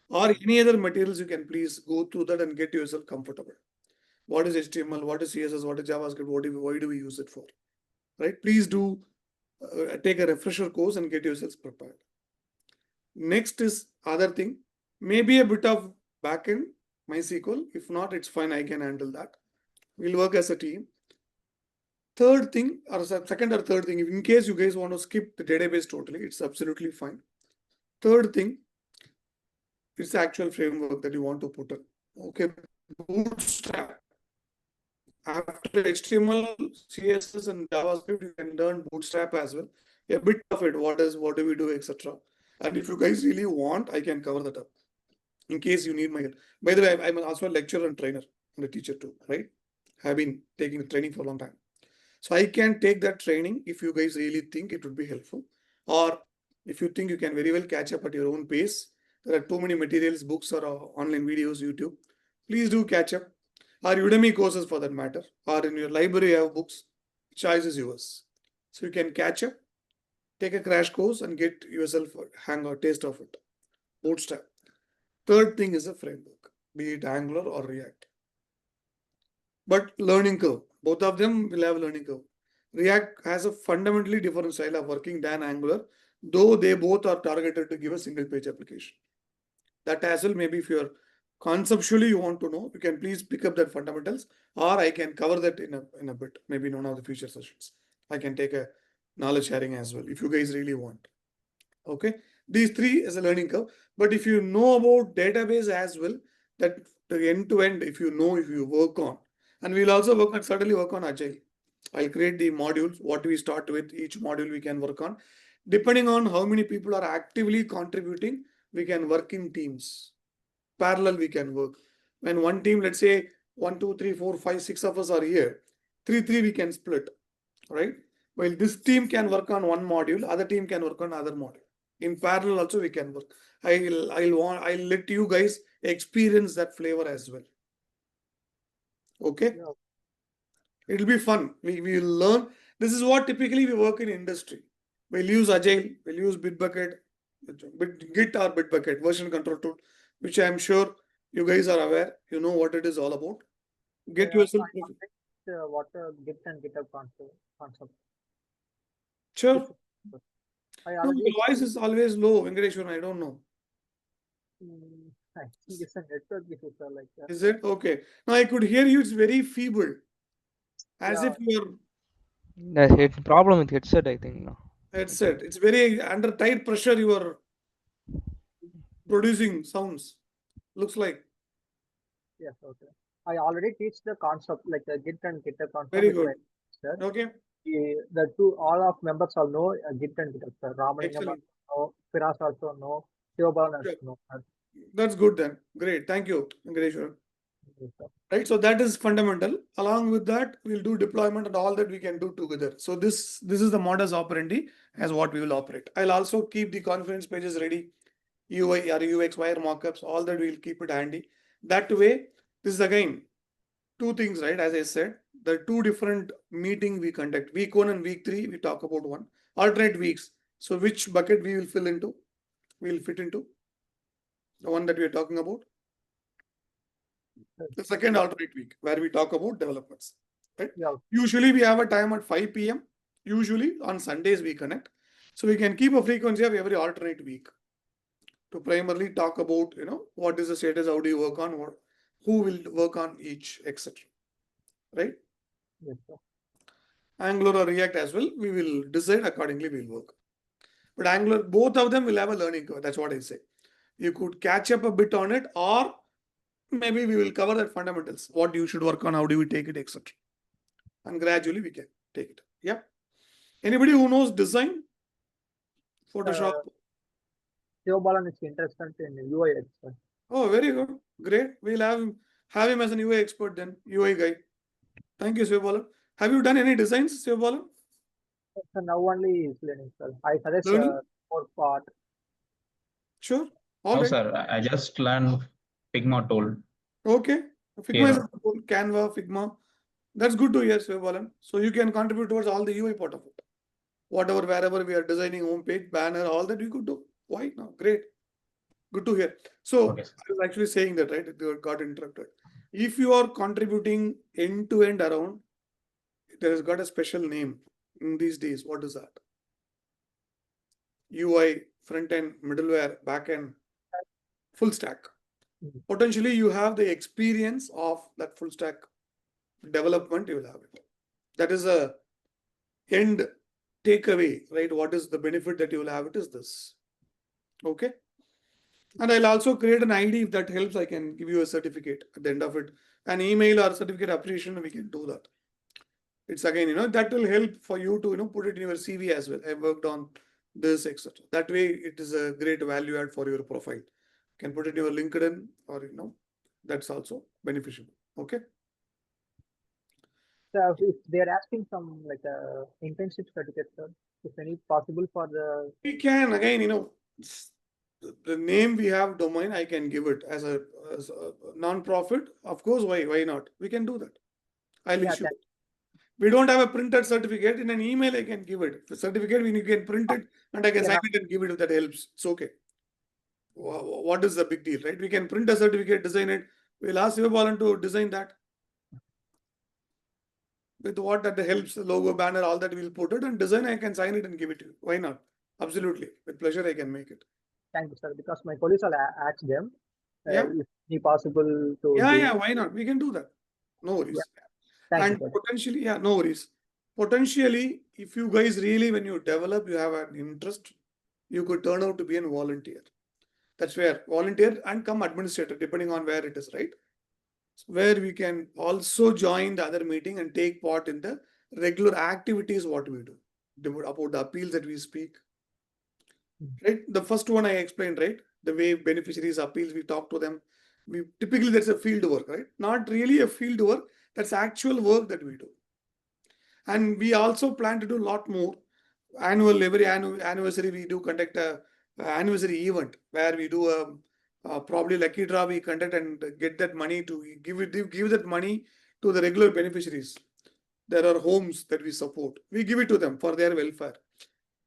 or any other materials. You can please go through that and get yourself comfortable. What is HTML? What is CSS? What is JavaScript? Why do we use it for? Right? Please do take a refresher course and get yourselves prepared. Next is other thing, maybe a bit of backend MySQL. If not, it's fine. I can handle that. We'll work as a team. Third thing, or second or third thing, in case you guys want to skip the database totally, it's absolutely fine. Third thing, it's the actual framework that you want to put in. Okay, Bootstrap. After HTML, CSS, and JavaScript, you can learn Bootstrap as well. A bit of it, what do we do, etc. And if you guys really want, I can cover that up. In case you need my help. By the way, I'm also a lecturer and trainer and a teacher too, right? I've been taking the training for a long time. So I can take that training if you guys really think it would be helpful. Or if you think you can very well catch up at your own pace. There are too many materials, books, or online videos, YouTube. Please do catch up. Or Udemy courses for that matter. Or in your library, you have books. Choice is yours. So you can catch up, take a crash course, and get yourself a hang or taste of it. Bootstrap. Third thing is a framework, be it Angular or React. But learning curve, both of them will have learning curve. React has a fundamentally different style of working than Angular, though they both are targeted to give a single page application. That as well, maybe if you're conceptually you want to know, you can please pick up that fundamentals, or I can cover that in a bit, maybe in one of the future sessions. I can take a knowledge sharing as well, if you guys really want. Okay, these three is a learning curve. But if you know about database as well, that the end to end, if you work on, and we'll also certainly work on Agile. I'll create the modules, what we start with, each module we can work on. Depending on how many people are actively contributing, we can work in teams. Parallel we can work. When one team, let's say 1, 2, 3, 4, 5, 6 of us are here, 3 we can split, right? While this team can work on one module, other team can work on other module. In parallel also we can work. I'll let you guys experience that flavor as well. Okay. Yeah. It'll be fun. We will learn. This is what typically we work in industry. We'll use Agile, we'll use Bitbucket, Git or Bitbucket version control tool, which I'm sure you guys are aware. You know what it is all about. Get yourself. What Git and GitHub concept. Sure. I No, already. your voice is always low, Venkateshwaran. I don't know. I think it's a network issue, sir. Like that. Is it okay? Now I could hear you. It's very feeble, as Yeah. if you're. The problem with headset, I think. No. Headset. It's very under tight pressure. You are producing sounds. Looks like. Yes. Okay. I already teach the concept like the Git and GitHub concept. Very good. Sir. Okay. The two all of members all know Git and GitHub. Sir. Ramalingam know, Firas also know, Sivabalan also know. That's good then. Great. Thank you, Venkateshwaran. Yes, sir. Right. So that is fundamental. Along with that, we'll do deployment and all that we can do together. So this is the modus operandi as what we will operate. I'll also keep the conference pages ready. UI or UX wire mockups, all that we'll keep it handy. That way, this is again two things, right? As I said, the two different meeting we conduct. Week 1 and week 3, we talk about one. Alternate weeks. So which bucket we will fill into? We will fit into the one that we are talking about. The second alternate week where we talk about developments. Right? Yeah. Usually we have a time at 5 p.m. Usually on Sundays we connect. So we can keep a frequency of every alternate week to primarily talk about, what is the status, how do you work on, what, who will work on each, etc. Right? Yes, sir. Angular or React as well, we will decide accordingly, we'll work. But Angular, both of them will have a learning curve. That's what I say. You could catch up a bit on it, or maybe we will cover that fundamentals. What you should work on, how do we take it, etc. And gradually we can take it. Yeah. Anybody who knows design? Photoshop? Balan is interested in UI, sir. Oh, very good. Great. We'll have him as an UI expert then, UI guy. Thank you, Sivabalan. Have you done any designs, Sivabalan? So now only is learning, sir. I suggest Learning? more part. Sure. All No, right. sir. I just learned Figma tool. Okay. Figma Yeah. is a tool, Canva, Figma. That's good to hear, Sivabalan. So you can contribute towards all the UI part of it. Whatever, wherever we are designing homepage, banner, all that we could do. Why not? Great. Good to hear. So Okay, sir. I was actually saying that, right? It got interrupted. If you are contributing end to end around, there has got a special name in these days. What is that? UI, front end, middleware, back end, full stack. Potentially you have the experience of that full stack development, you will have it. That is a end takeaway, right? What is the benefit that you will have? It is this. Okay. And I'll also create an ID. If that helps, I can give you a certificate at the end of it. An email or certificate appreciation, we can do that. It's again, that will help for you to, put it in your CV as well. I worked on this, etc. That way, it is a great value add for your profile. You can put it in your LinkedIn or, that's also beneficial. Okay. So if they're asking some like internship certificate, sir, if any possible for the We can, again, the name we have domain, I can give it as a non-profit. Of course, why not? We can do that. I'll issue it. We don't have a printed certificate. In an email, I can give it. The certificate, you can print it and I can sign it and give it if that helps. It's okay. What is the big deal, right? We can print a certificate, design it. We'll ask Sivabalan to design that. With what that helps, the logo, banner, all that we'll put it and design, I can sign it and give it to you. Why not? Absolutely. With pleasure, I can make it. Thank you, sir. Because my colleagues will ask them Yeah. if it's possible to. Yeah, why not? We can do that. No worries. Yeah. Thank And you, sir. potentially, no worries. Potentially, if you guys really, when you develop, you have an interest, you could turn out to be a volunteer. That's where volunteer and come administrator, depending on where it is, right? Where we can also join the other meeting and take part in the regular activities, what we do, about the appeals that we speak. Right? The first one I explained, right? The way beneficiaries appeals, we talk to them. We typically, that's a field work, right? Not really a field work, that's actual work that we do. And we also plan to do a lot more. Every anniversary, we do conduct a anniversary event where we do probably lucky draw we conduct and get that money to give that money to the regular beneficiaries. There are homes that we support. We give it to them for their welfare.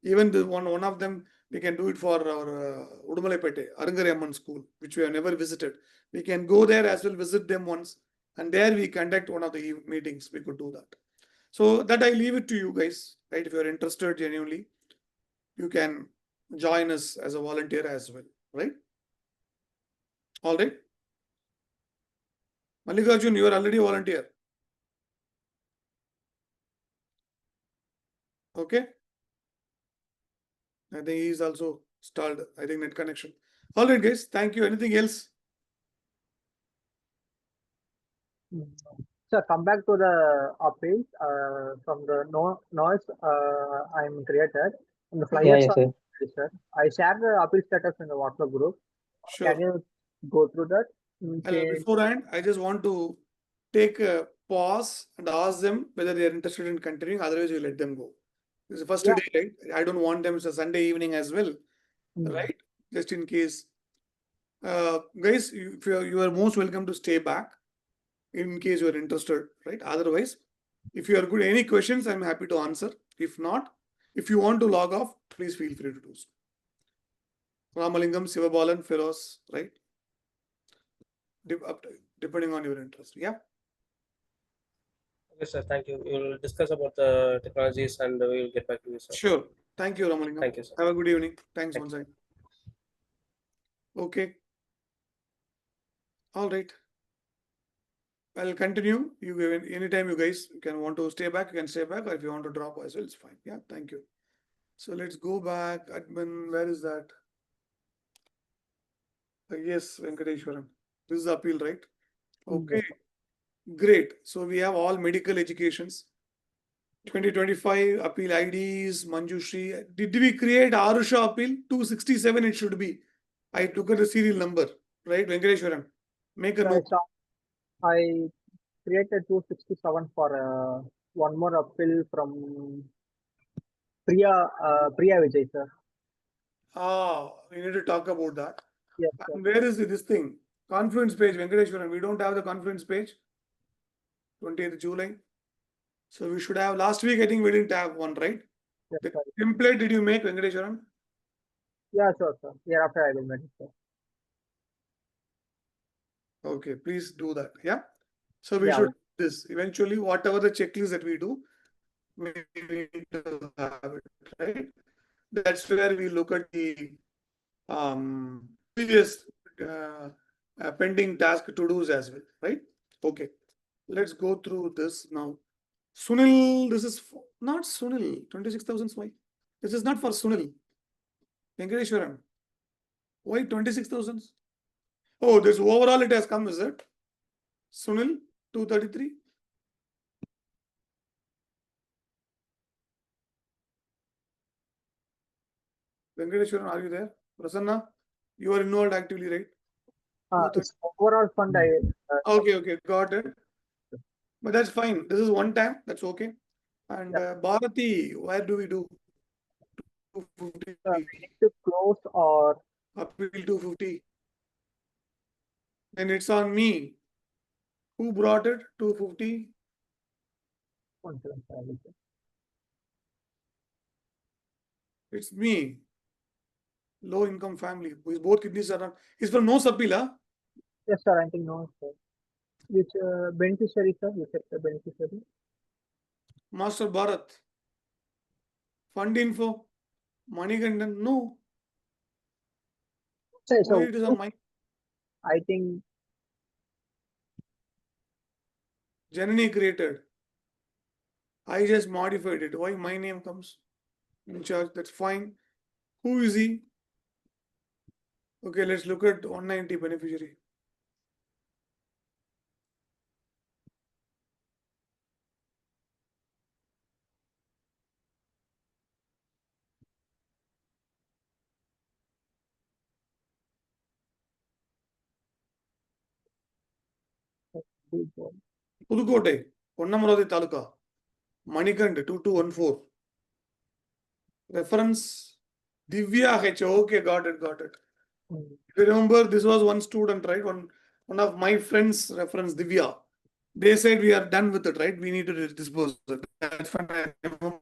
Even the one of them, we can do it for our Udumalapete, Arangaramman school, which we have never visited. We can go there as well, visit them once. And there we conduct one of the meetings. We could do that. So that I leave it to you guys, right? If you're interested genuinely, you can join us as a volunteer as well, right? All right. Mallikarjun, you are already a volunteer. Okay. I think he is also stalled. I think net connection. All right, guys. Thank you. Anything else? So come back to the appeals from the noise I'm created. And the flyers yes, sir. sir. I shared the appeal status in the WhatsApp group. Sure. Can you go through that? Beforehand, I just want to take a pause and ask them whether they are interested in continuing. Otherwise, you let them go. It's the first day, right? I don't want them. It's a Sunday evening as well, right? Just in case Guys, you are most welcome to stay back in case you are interested, right? Otherwise, if you are good, any questions, I'm happy to answer. If not, if you want to log off, please feel free to do so. Ramalingam, Sivabalan, Feroz, right? Depending on your interest. Yeah. Okay, sir. Thank you. We will discuss about the technologies and we will get back to you, sir. Sure. Thank you, Ramalingam. Thank you, sir. Have a good evening. Thanks Thank once again. Okay. All right. I'll continue. Anytime you guys can want to stay back, you can stay back, or if you want to drop as well, it's fine. Yeah, thank you. So let's go back. Admin, where is that? Yes, Venkateshwaran. This is the appeal, right? Okay, great. So we have all medical educations. 2025 appeal IDs, Manjushri. Did we create Arusha appeal? 267 it should be. I took the serial number, right? Venkateshwaran. Make a note. I created 267 for one more appeal from Priya Vijay, sir. We need to talk about that. Yes, sir. And where is this thing? Conference page, Venkateshwaran. We don't have the conference page. 20th July. So we should have last week. I think we didn't have one, right? Yes, The sir. template did you make, Venkateshwaran? Yeah, sure, sir. Hereafter I will make it, sir. Okay, please do that. Yeah. So we Yeah. should do this eventually. Whatever the checklist that we do, we need to have it, right? That's where we look at the previous pending task to do's as well, right? Okay, let's go through this now. Sunil, this is not Sunil. 26,000. Why? This is not for Sunil. Venkateshwaran. Why 26,000? Oh, this overall it has come, is it? Sunil, 233. Venkateshwaran, are you there? Prasanna, you are involved actively, right? It's overall fund. Okay, got it. But that's fine. This is one time. That's okay. And Bharati, where do we do? 250. We need to close or Appeal 250. And it's on me. Who brought it? 250. one second, sir, I will check. It's me. Low income family. Whose both kidneys are not. He's from no appeal, huh? Yes, sir. I think no, sir. Which beneficiary, sir? You check the beneficiary. Master Bharat. Fund info. Manigandan. No. Sir, Why so it is on my I think Janani created. I just modified it. Why my name comes in charge? That's fine. Who is he? Okay, let's look at 190 beneficiary. Pudukkottai, Ponnamuradi Taluka, Manikand 2214. Reference Divya H. Okay, got it. If you remember, this was one student, right? One of my friends' reference, Divya. They said we are done with it, right? We need to dispose it. That's when I remember.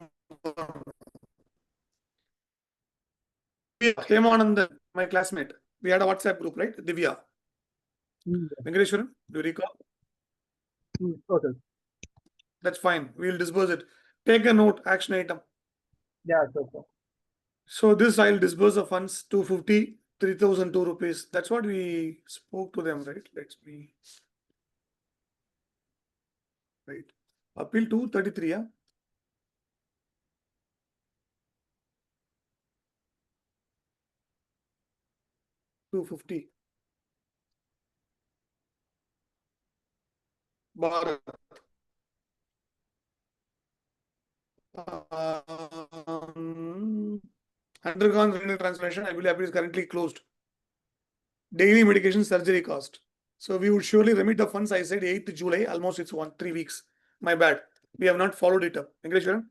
Hemanandan, my classmate. We had a WhatsApp group, right? Divya. Venkateshwaran, do you recall? Okay. That's fine. We'll disburse it. Take a note, action item. Yeah, sure, sir. So this I'll disburse the funds 250, 3,002 rupees. That's what we spoke to them, right? Let's be right. Appeal 233, yeah. $250. Bharat. Undergone renal transplantation. I believe appeal is currently closed. Daily medication surgery cost. So we would surely remit the funds. I said 8th July. Almost it's 3 weeks. My bad. We have not followed it up. Venkateshwaran?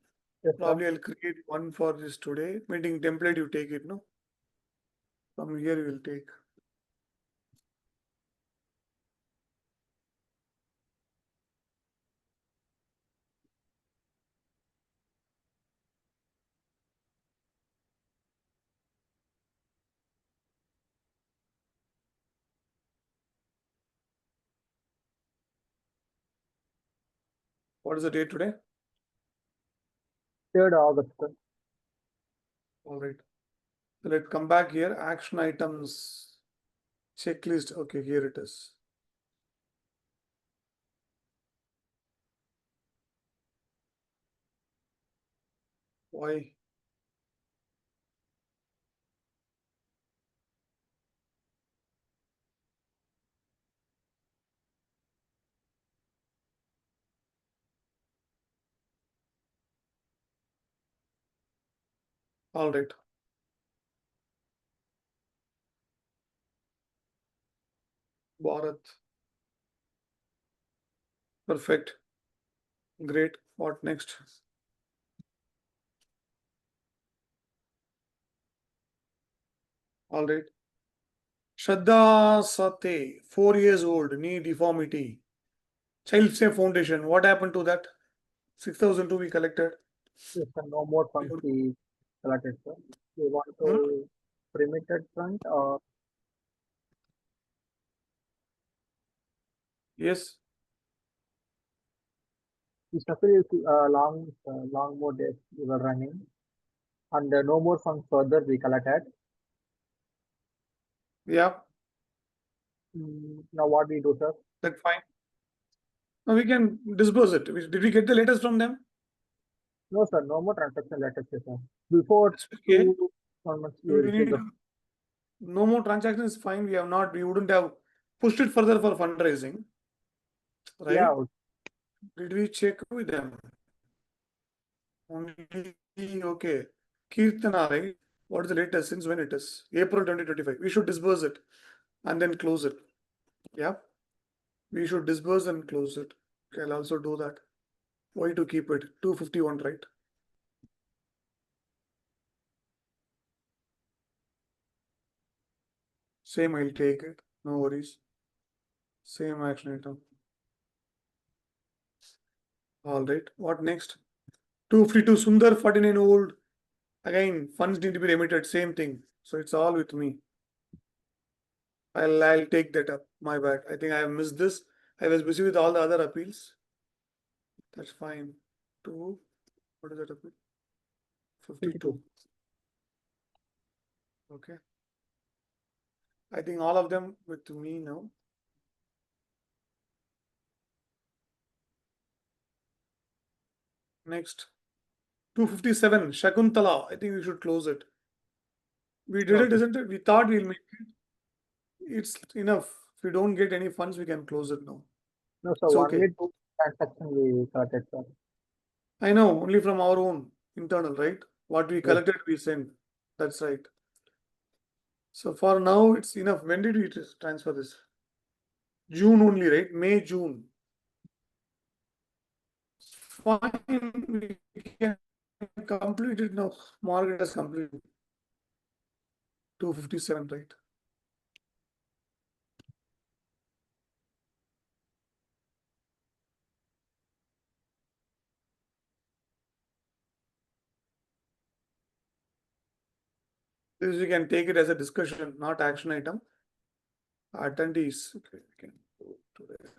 Yes, sir. Probably I'll create one for this today. Meeting template, you take it, no? From here you will take. What is the date today? 3rd August, sir. All right. So let's come back here. Action items, checklist. Okay, here it is. Why? All right. Bharat. Perfect. Great. What next? All right. Shraddha Sate, 4 years old, knee deformity. Child Safe Foundation. What happened to that? 6,002 we collected. Yes, sir. No more funds we collected, sir. We want to permitted fund or Yes. we suffered long more days we were running, and no more funds further we collected. Yeah. Now what we do, sir? That's fine. Now we can disburse it. Did we get the letters from them? No, sir. No more transaction letters, sir. Before Okay. 1 month, we We received need no more transactions. Fine. We wouldn't have pushed it further for fundraising. Right? yeah, Did we check with them? Only okay. Kirtana, right? What is the latest? Since when it is? April 2025. We should disburse it and then close it. Yeah. We should disburse and close it. Okay, I'll also do that. Why to keep it? 251, right? Same, I'll take it. No worries. Same action item. All right. What next? 252 Sundar, 49 old. Again, funds need to be remitted. Same thing. So it's all with me. I'll take that up. My bad. I think I have missed this. I was busy with all the other appeals. That's fine. What is that appeal? 52. Okay. I think all of them with me now. Next. 257 Shakuntala. I think we should close it. We did it, isn't it? We thought we'll make it. It's enough. If we don't get any funds, we can close it now. no, sir. It's Only okay. 2 transactions we collected, sir. I know, only from our own internal, right? What we collected, we sent. That's right. So for now, it's enough. When did we transfer this? June only, right? May, June. Fine, we can complete it now. Margaret has completed. 257, right? This you can take it as a discussion, not action item. Attendees. Okay, we can go to there.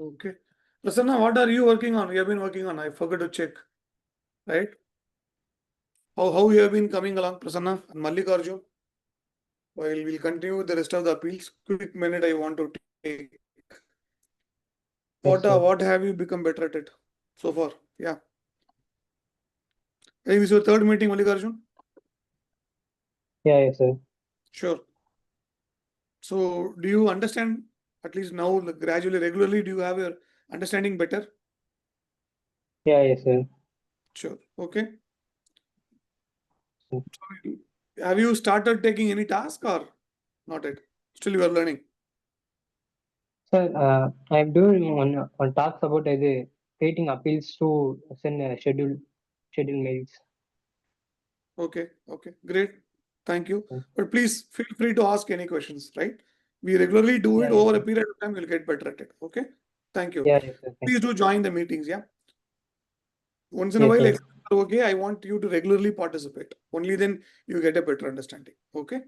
Okay. Prasanna, what are you working on? You have been working on. I forgot to check. Right? How you have been coming along, Prasanna and Mallikarjun? While we'll continue with the rest of the appeals. Quick minute I want to take. Yes, sir. What have you become better at it so far? Yeah. I think this is your third meeting, Mallikarjun? Yeah, yes, sir. Sure. So do you understand at least now gradually, regularly, do you have your understanding better? Yeah, yes, sir. Sure. Okay. Hmm. So, have you started taking any task or not yet? Still you are learning. Sir, I'm doing one task about creating appeals to send schedule mails. Okay. Okay. Great. Thank you. Hmm. But please feel free to ask any questions, right? We regularly do it Yeah, yes, over a sir. period of time, we'll get better at it. Okay. Thank you. Yeah, yes, sir. Thank Please do join the meetings, yeah. Once in you. a Yes, while, sir. okay, I want you to regularly participate. Only then you get a better understanding. Okay.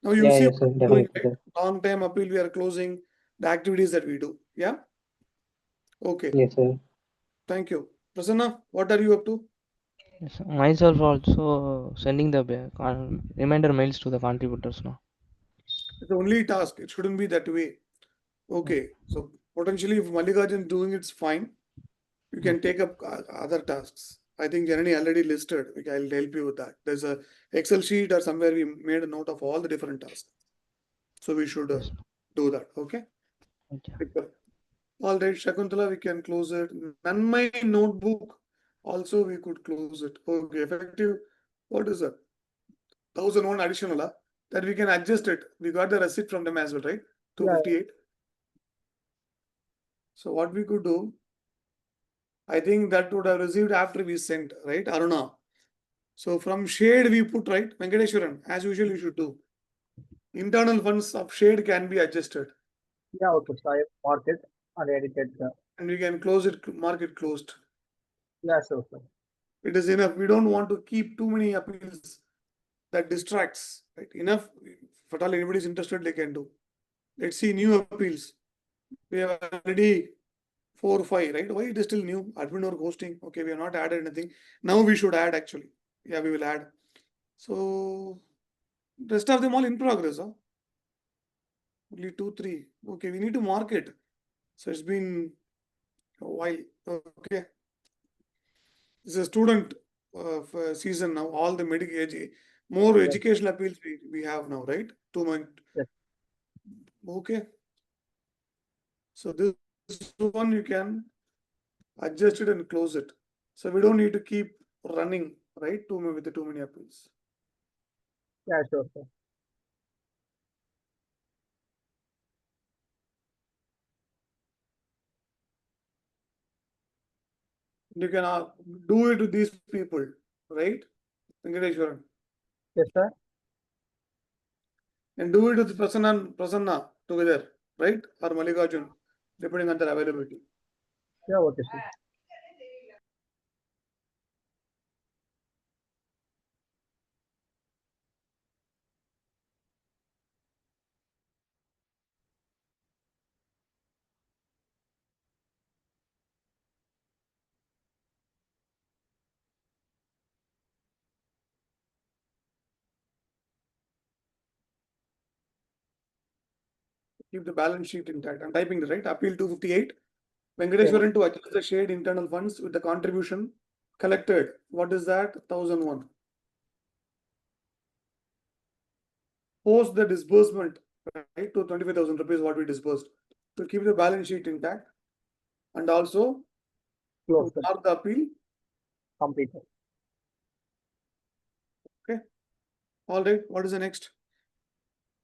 Now you Yeah, see yes, sir. what we're doing, Definitely, right? sir. Long time appeal, we are closing the activities that we do. Yeah. Okay. Yes, sir. Thank you. Prasanna, what are you up to? Yes, myself also sending the reminder mails to the contributors now. It's the only task. It shouldn't be that way. Okay. So potentially, if Mallikarjun is doing it's fine. You can take up other tasks. I think Janani already listed. I'll help you with that. There's a Excel sheet or somewhere we made a note of all the different tasks. So we should Yes. do that. Okay. Okay. All right, Shakuntala, we can close it. None my notebook. Also, we could close it. Okay, effective. What is that? 1,001 additional. That we can adjust it. We got the receipt from them as well, right? Yeah. 258. So what we could do, I think that would have received after we sent, right? Aruna. So from SHaDE we put, right? Venkateshwaran, as usual you should do. Internal funds of SHaDE can be adjusted. Yeah, okay. So I mark it and edit it. And we can close it, mark it closed. Yeah, sure, sir. It is enough. We don't want to keep too many appeals that distracts, right? Enough. If at all anybody is interested, they can do. Let's see new appeals. We have already 4 or 5, right? Why it is still new? Admin or hosting. Okay, we have not added anything. Now we should add actually. Yeah, we will add. So rest of them all in progress. Huh? Only 2, 3. Okay, we need to mark it. So it's been a while. Okay. It's a student season now. All the more Yes. educational appeals we have now, right? 2 months. Yes. Okay. So this one you can adjust it and close it. So we don't need to keep running, right? With the too many appeals. Yeah, sure, sir. You can do it to these people, right? Venkateshwaran. Yes, sir. And do it with Prasanna together, right? Or Mallikarjun, depending on their availability. Yeah, okay, sir. Keep the balance sheet intact. I'm typing the right. Appeal 258. Venkateshwaran to adjust the SHaDE internal funds with the contribution collected. What is that? 1,001. Post the disbursement, right, to 25,000 rupees what we disbursed. To keep the balance sheet intact and also Close to it. mark the appeal. Completed. Okay. All right. What is the next?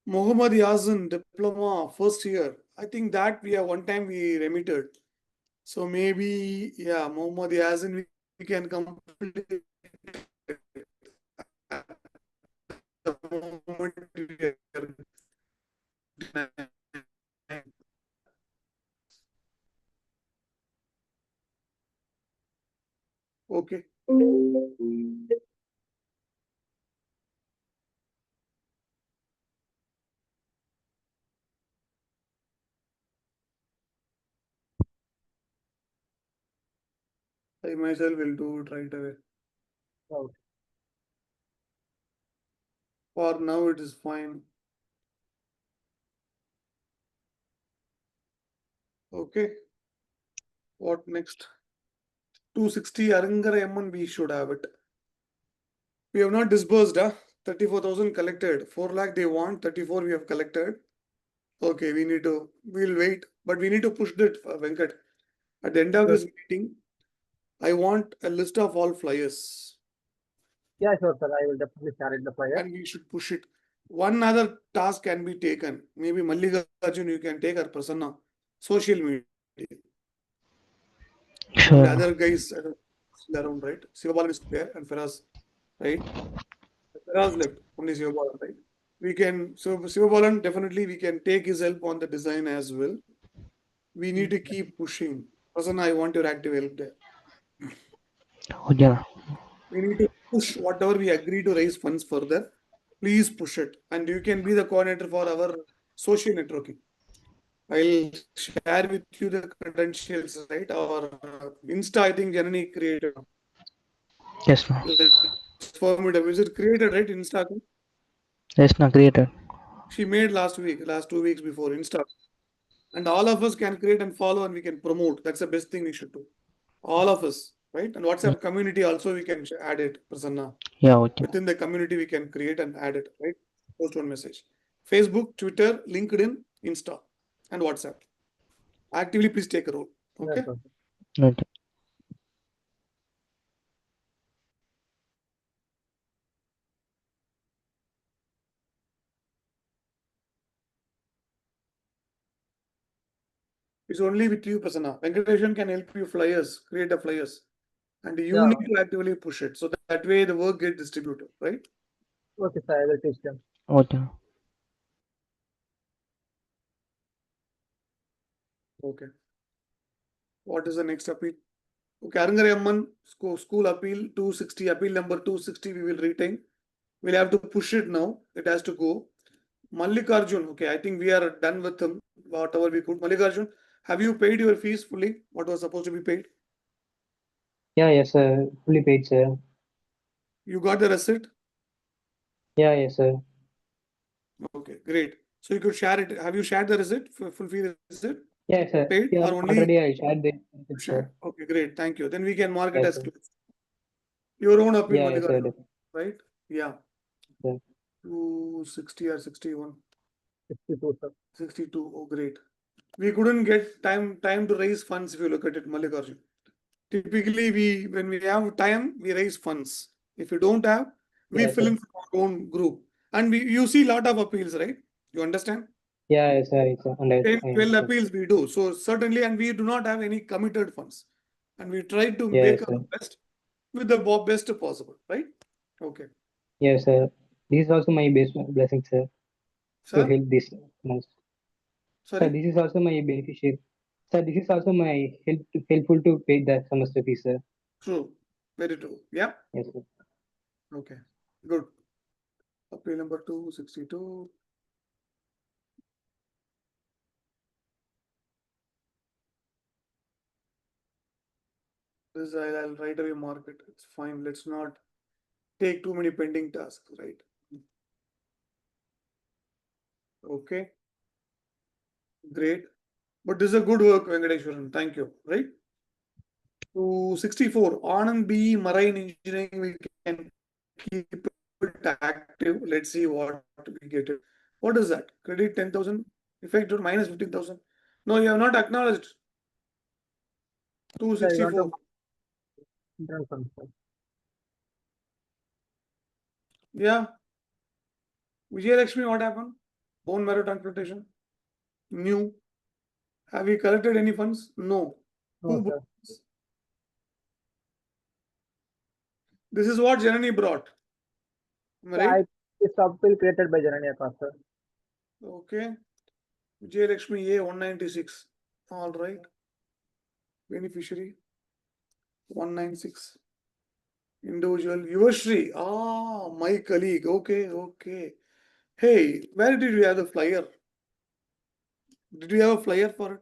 Muhammad Yazin diploma first year. I think that we have one time we remitted. So maybe Muhammad Yazin we can complete the moment we are. Okay. I myself will do it right away. Okay. For now, it is fine. Okay. What next? 260 Arangara MN, we should have it. We have not disbursed, 34,000 collected. 4 lakh they want, 34 we have collected. Okay, we'll wait, but we need to push that, Venkat. At the end of this meeting, I want a list of all flyers. Yeah, sure, sir. I will definitely share it the flyer. And we should push it. One other task can be taken. Maybe Mallikarjun you can take, or Prasanna. Social media. Sure. The other guys around, right? Sivabalan is there and Firaz, right? Firaz left, only Sivabalan, right? So Sivabalan, definitely we can take his help on the design as well. we need to keep pushing. Prasanna, I want your active help there. Okay. Na. We need to push whatever we agree to raise funds further. Please push it. And you can be the coordinator for our social networking. I'll share with you the credentials, right? Our Insta, I think Janani created. Yes, na. It's formidable. Is it created, right? Insta. Yes, na. Created. She made last 2 weeks before Insta. And all of us can create and follow and we can promote. That's the best thing we should do. All of us, right? And WhatsApp community also we can add it, Prasanna. Yeah, okay. Within the community, we can create and add it, right? Post one message. Facebook, Twitter, LinkedIn, Insta, and WhatsApp. Actively, please take a role. Okay. Yes, sir. Okay. It's only with you, Prasanna. Venkateshan can help you flyers, create the flyers. And you Yeah. need to actively push it. So that way the work gets distributed, right? Okay, sir. I will teach them. Okay. Na. Okay. What is the next appeal? Okay, Arangaramman school appeal 260, appeal number 260, we will retain. We'll have to push it now. It has to go. Mallikarjun, okay, I think we are done with him, whatever we could. Mallikarjun, have you paid your fees fully? What was supposed to be paid? Yeah, yes, sir. Fully paid, sir. You got the receipt? Yeah, yes, sir. Okay, great. So you could share it. Have you shared the receipt, full fee receipt? Yeah, sir. Paid Yeah, or only already I shared the receipt, sir. shared? Okay, great. Thank you. Then we can mark it Yes, as sir. closed. Your own appeal, Yeah, yes, sir. Mallikarjun, right? Yeah. Yeah. 260 or 61? 62, sir. 62. Oh, great. We couldn't get time to raise funds if you look at it, Mallikarjun. Typically, when we have time, we raise funds. If you don't have, we Yes, fill sir. in from our own group. And you see a lot of appeals, right? You understand? Yeah, yes, sir. Yes, sir. And I 12 understand. appeals we do. So certainly, and we do not have any committed funds. And we try to Yeah, make yes, our sir. best with the best possible, right? Okay. Yes, sir. This is also my best blessing, sir, to Sir, help this month. Sir, sorry? this is also my beneficiary. Sir, this is also my helpful to pay the semester fees, sir. True. Very true. Yeah. Yes, sir. Okay. Good. Appeal number 262. This I'll right away mark it. It's fine. Let's not take too many pending tasks, right? Okay. Great. But this is a good work, Venkateshwaran. Thank you. Right? 264. Anand B. Marine Engineering, we can keep it active. Let's see what we get it. What is that? Credit 10,000, effective minus 15,000. No, you have not acknowledged. Sir, you want 264. to internal funds, sir. Yeah. Vijayalakshmi, what happened? Bone marrow transplantation. New. Have we collected any funds? No. No, Who sir. bought this? This is what Janani brought. Am I Yeah, right? it's appeal created by Janani Akash, sir. Okay. Vijayalakshmi A 196. All right. Beneficiary 196. Individual Yuvashri. Ah, my colleague. Okay. Hey, where did you have the flyer? Did you have a flyer for it?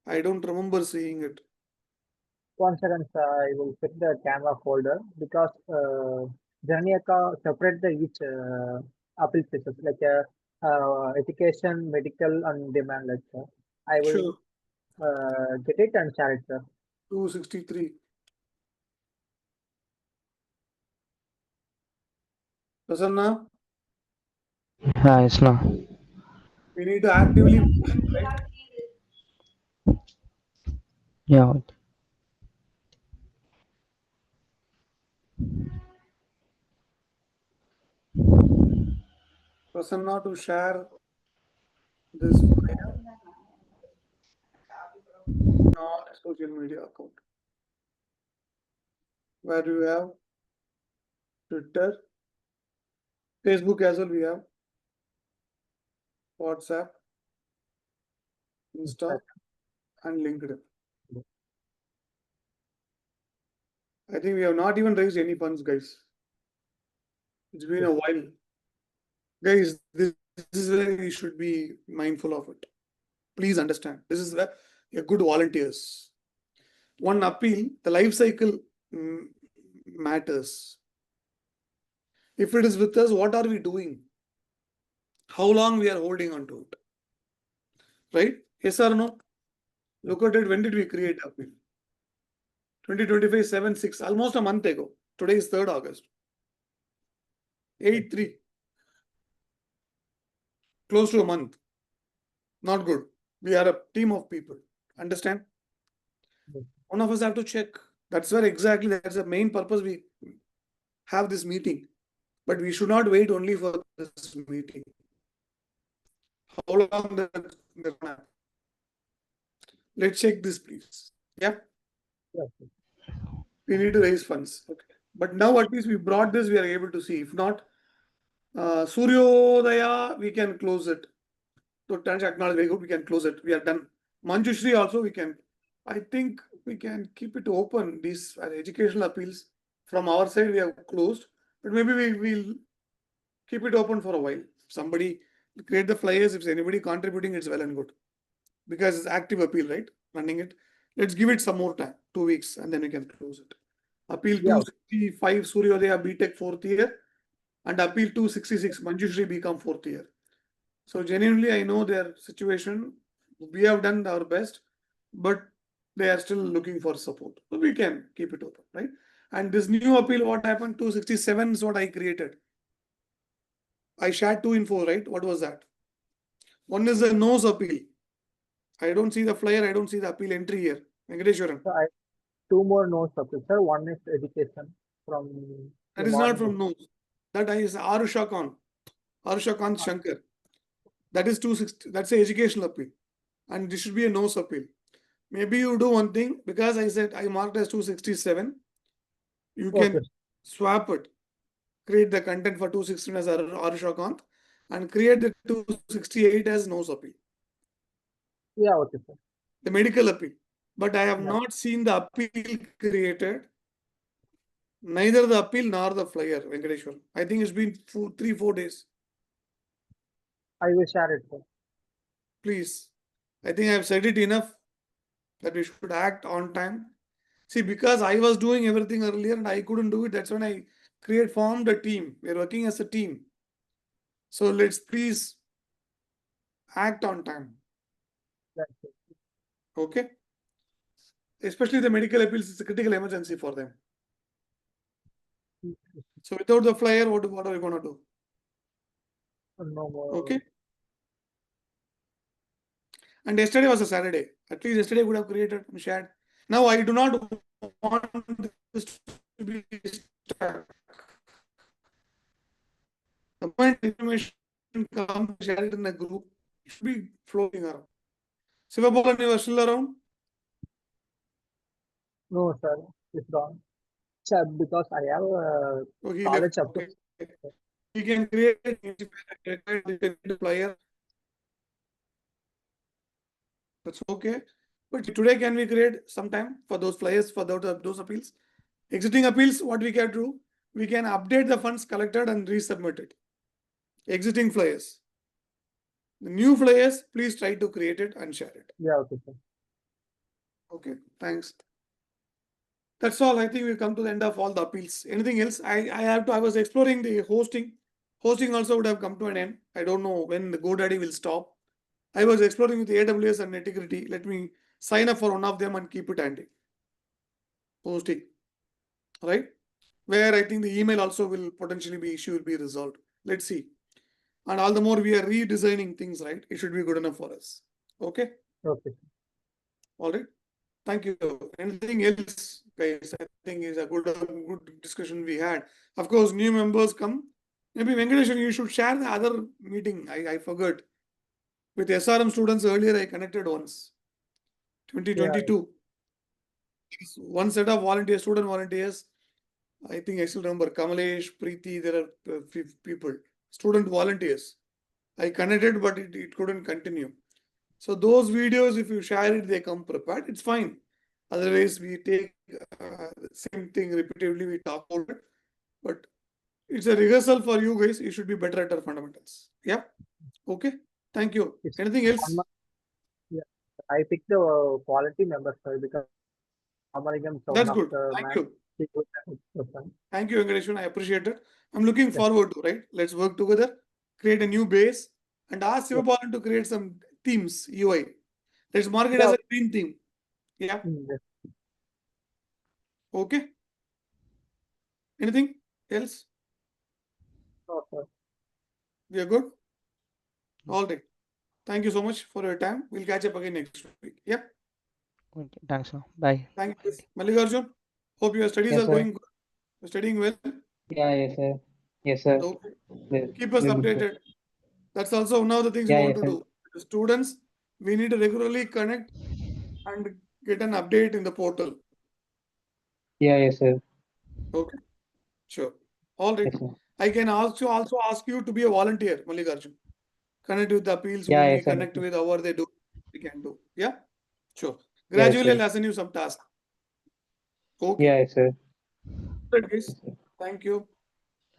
I don't remember seeing it. 1 second, sir. I will check the camera folder because Janani Akash separate the each appeal cases like education, medical, and demand, like sir. I will Sure. get it and share it, sir. 263. Prasanna, Yeah, yes, na. we need to actively push it, right? Yeah, okay. Prasanna to share this flyer, not social media account. Where do you have? Twitter, Facebook as well we have. WhatsApp, Insta, and LinkedIn. I think we have not even raised any funds, guys. It's been a while. Guys, this is where we should be mindful of it. Please understand. This is where you're good volunteers. One appeal, the life cycle matters. If it is with us, what are we doing? How long we are holding on to it? Right? Yes or no? Look at it. When did we create appeal? 2025, 7, 6, almost a month ago. Today is 3rd August. 8, 3. Close to a month. Not good. We are a team of people. Understand? One of us have to check. That's where exactly that's the main purpose we have this meeting. But we should not wait only for this meeting. How long the let's check this, please. Yeah. We need to raise funds. Okay. But now at least we brought this, we are able to see. If not, Suryodaya, we can close it. So acknowledge very good, we can close it. We are done. Manjushri also we can. I think we can keep it open. These educational appeals from our side we have closed, but maybe we will keep it open for a while. Somebody create the flyers. If anybody contributing, it's well and good. Because it's active appeal, right? Running it. Let's give it some more time, 2 weeks, and then we can close it. Appeal 265 Suryodaya BTech 4th year, and appeal 266 Manjushri become 4th year. So genuinely, I know their situation. We have done our best, but they are still looking for support. So we can keep it open, right? And this new appeal, what happened? 267 is what I created. I shared 2 info, right? What was that? One is a nose appeal. I don't see the flyer. I don't see the appeal entry here. Venkateshwaran. So 2 more notes appeal, sir. One is education from. That is not from nose. That is Arusha Khan Shankar. That is 260. That's an educational appeal. And this should be a nose appeal. Maybe you do one thing, because I said I marked as 267. You can swap it. Create the content for 216 as Arusha Kant and create the 268 as nose appeal. Yeah, okay, sir. The medical appeal. But I have not seen the appeal created. Neither the appeal nor the flyer, Venkateshwar. I think it's been 3-4 days. I will share it, sir. Please. I think I have said it enough that we should act on time. See, because I was doing everything earlier and I couldn't do it, that's when I formed a team. We're working as a team. So let's please act on time. Okay? Especially the medical appeals, it's a critical emergency for them. So without the flyer, what are we going to do? No more. Okay? And yesterday was a Saturday. At least yesterday would have created and shared. Now I do not want this to be stuck. The point information comes, share it in a group, it should be floating around. Sivabalan, you are still around? No, sir. It's gone. Sir, because I have a college up to. You can create a flyer. That's okay. But today, can we create some time for those flyers, for those appeals? Exiting appeals, what we can do? We can update the funds collected and resubmit it. Exiting flyers. The new flyers, please try to create it and share it. Yeah, okay, sir. Okay, thanks. That's all. I think we come to the end of all the appeals. Anything else? I was exploring the hosting. Hosting also would have come to an end. I don't know when the GoDaddy will stop. I was exploring with the AWS and Netigrity. Let me sign up for one of them and keep it handy. Hosting. Right? Where I think the email also will potentially be issue will be resolved. Let's see. And all the more we are redesigning things, right? It should be good enough for us. Okay? Okay. All right. Thank you. Anything else, guys? I think is a good discussion we had. Of course, new members come. Maybe Venkatesh, you should share the other meeting. I forgot. With SRM students earlier, I connected once. 2022. Yeah. One set of volunteers, student volunteers. I think I still remember Kamalesh, Preeti, there are people, student volunteers. I connected, but it couldn't continue. So those videos, if you share it, they come prepared. It's fine. Otherwise, we take same thing repetitively. We talk about it, but it's a rehearsal for you guys. You should be better at our fundamentals. Yeah. Okay. Thank you. Yes. Anything else? Yeah, I picked the quality members, sir, because Amalgam is one That's of good. the Thank man. you. Thank you, Venkateshwan. I appreciate it. I'm looking forward to, right? Let's work together, create a new base, and ask Sivabalan to create some themes, UI. Let's mark it as a green theme. Yeah. Yes. Okay. Anything else? No, sir. We are good? All right. Thank you so much for your time. We'll catch up again next week. Yeah. Okay, thanks, sir. Bye. Thank you. Mallikarjun, hope your studies Yes, are sir. going good. You're studying well. Yeah, yes, sir. Yes, sir. Okay. Very- Keep us very good, sir. updated. That's also one of the things we Yeah, want yes, to sir. do. The students, we need to regularly connect and get an update in the portal. Yeah, yes, sir. Okay. Sure. All right. Yes, sir. I can also ask you to be a volunteer, Mallikarjun. Connect with the appeals Yeah, only, yes, sir. connect with however they do. We can do. Yeah. Sure. Yes, Gradually, sir. I'll assign you some tasks. Okay. Yeah, yes, sir. Right, guys. Yes, sir. Thank you.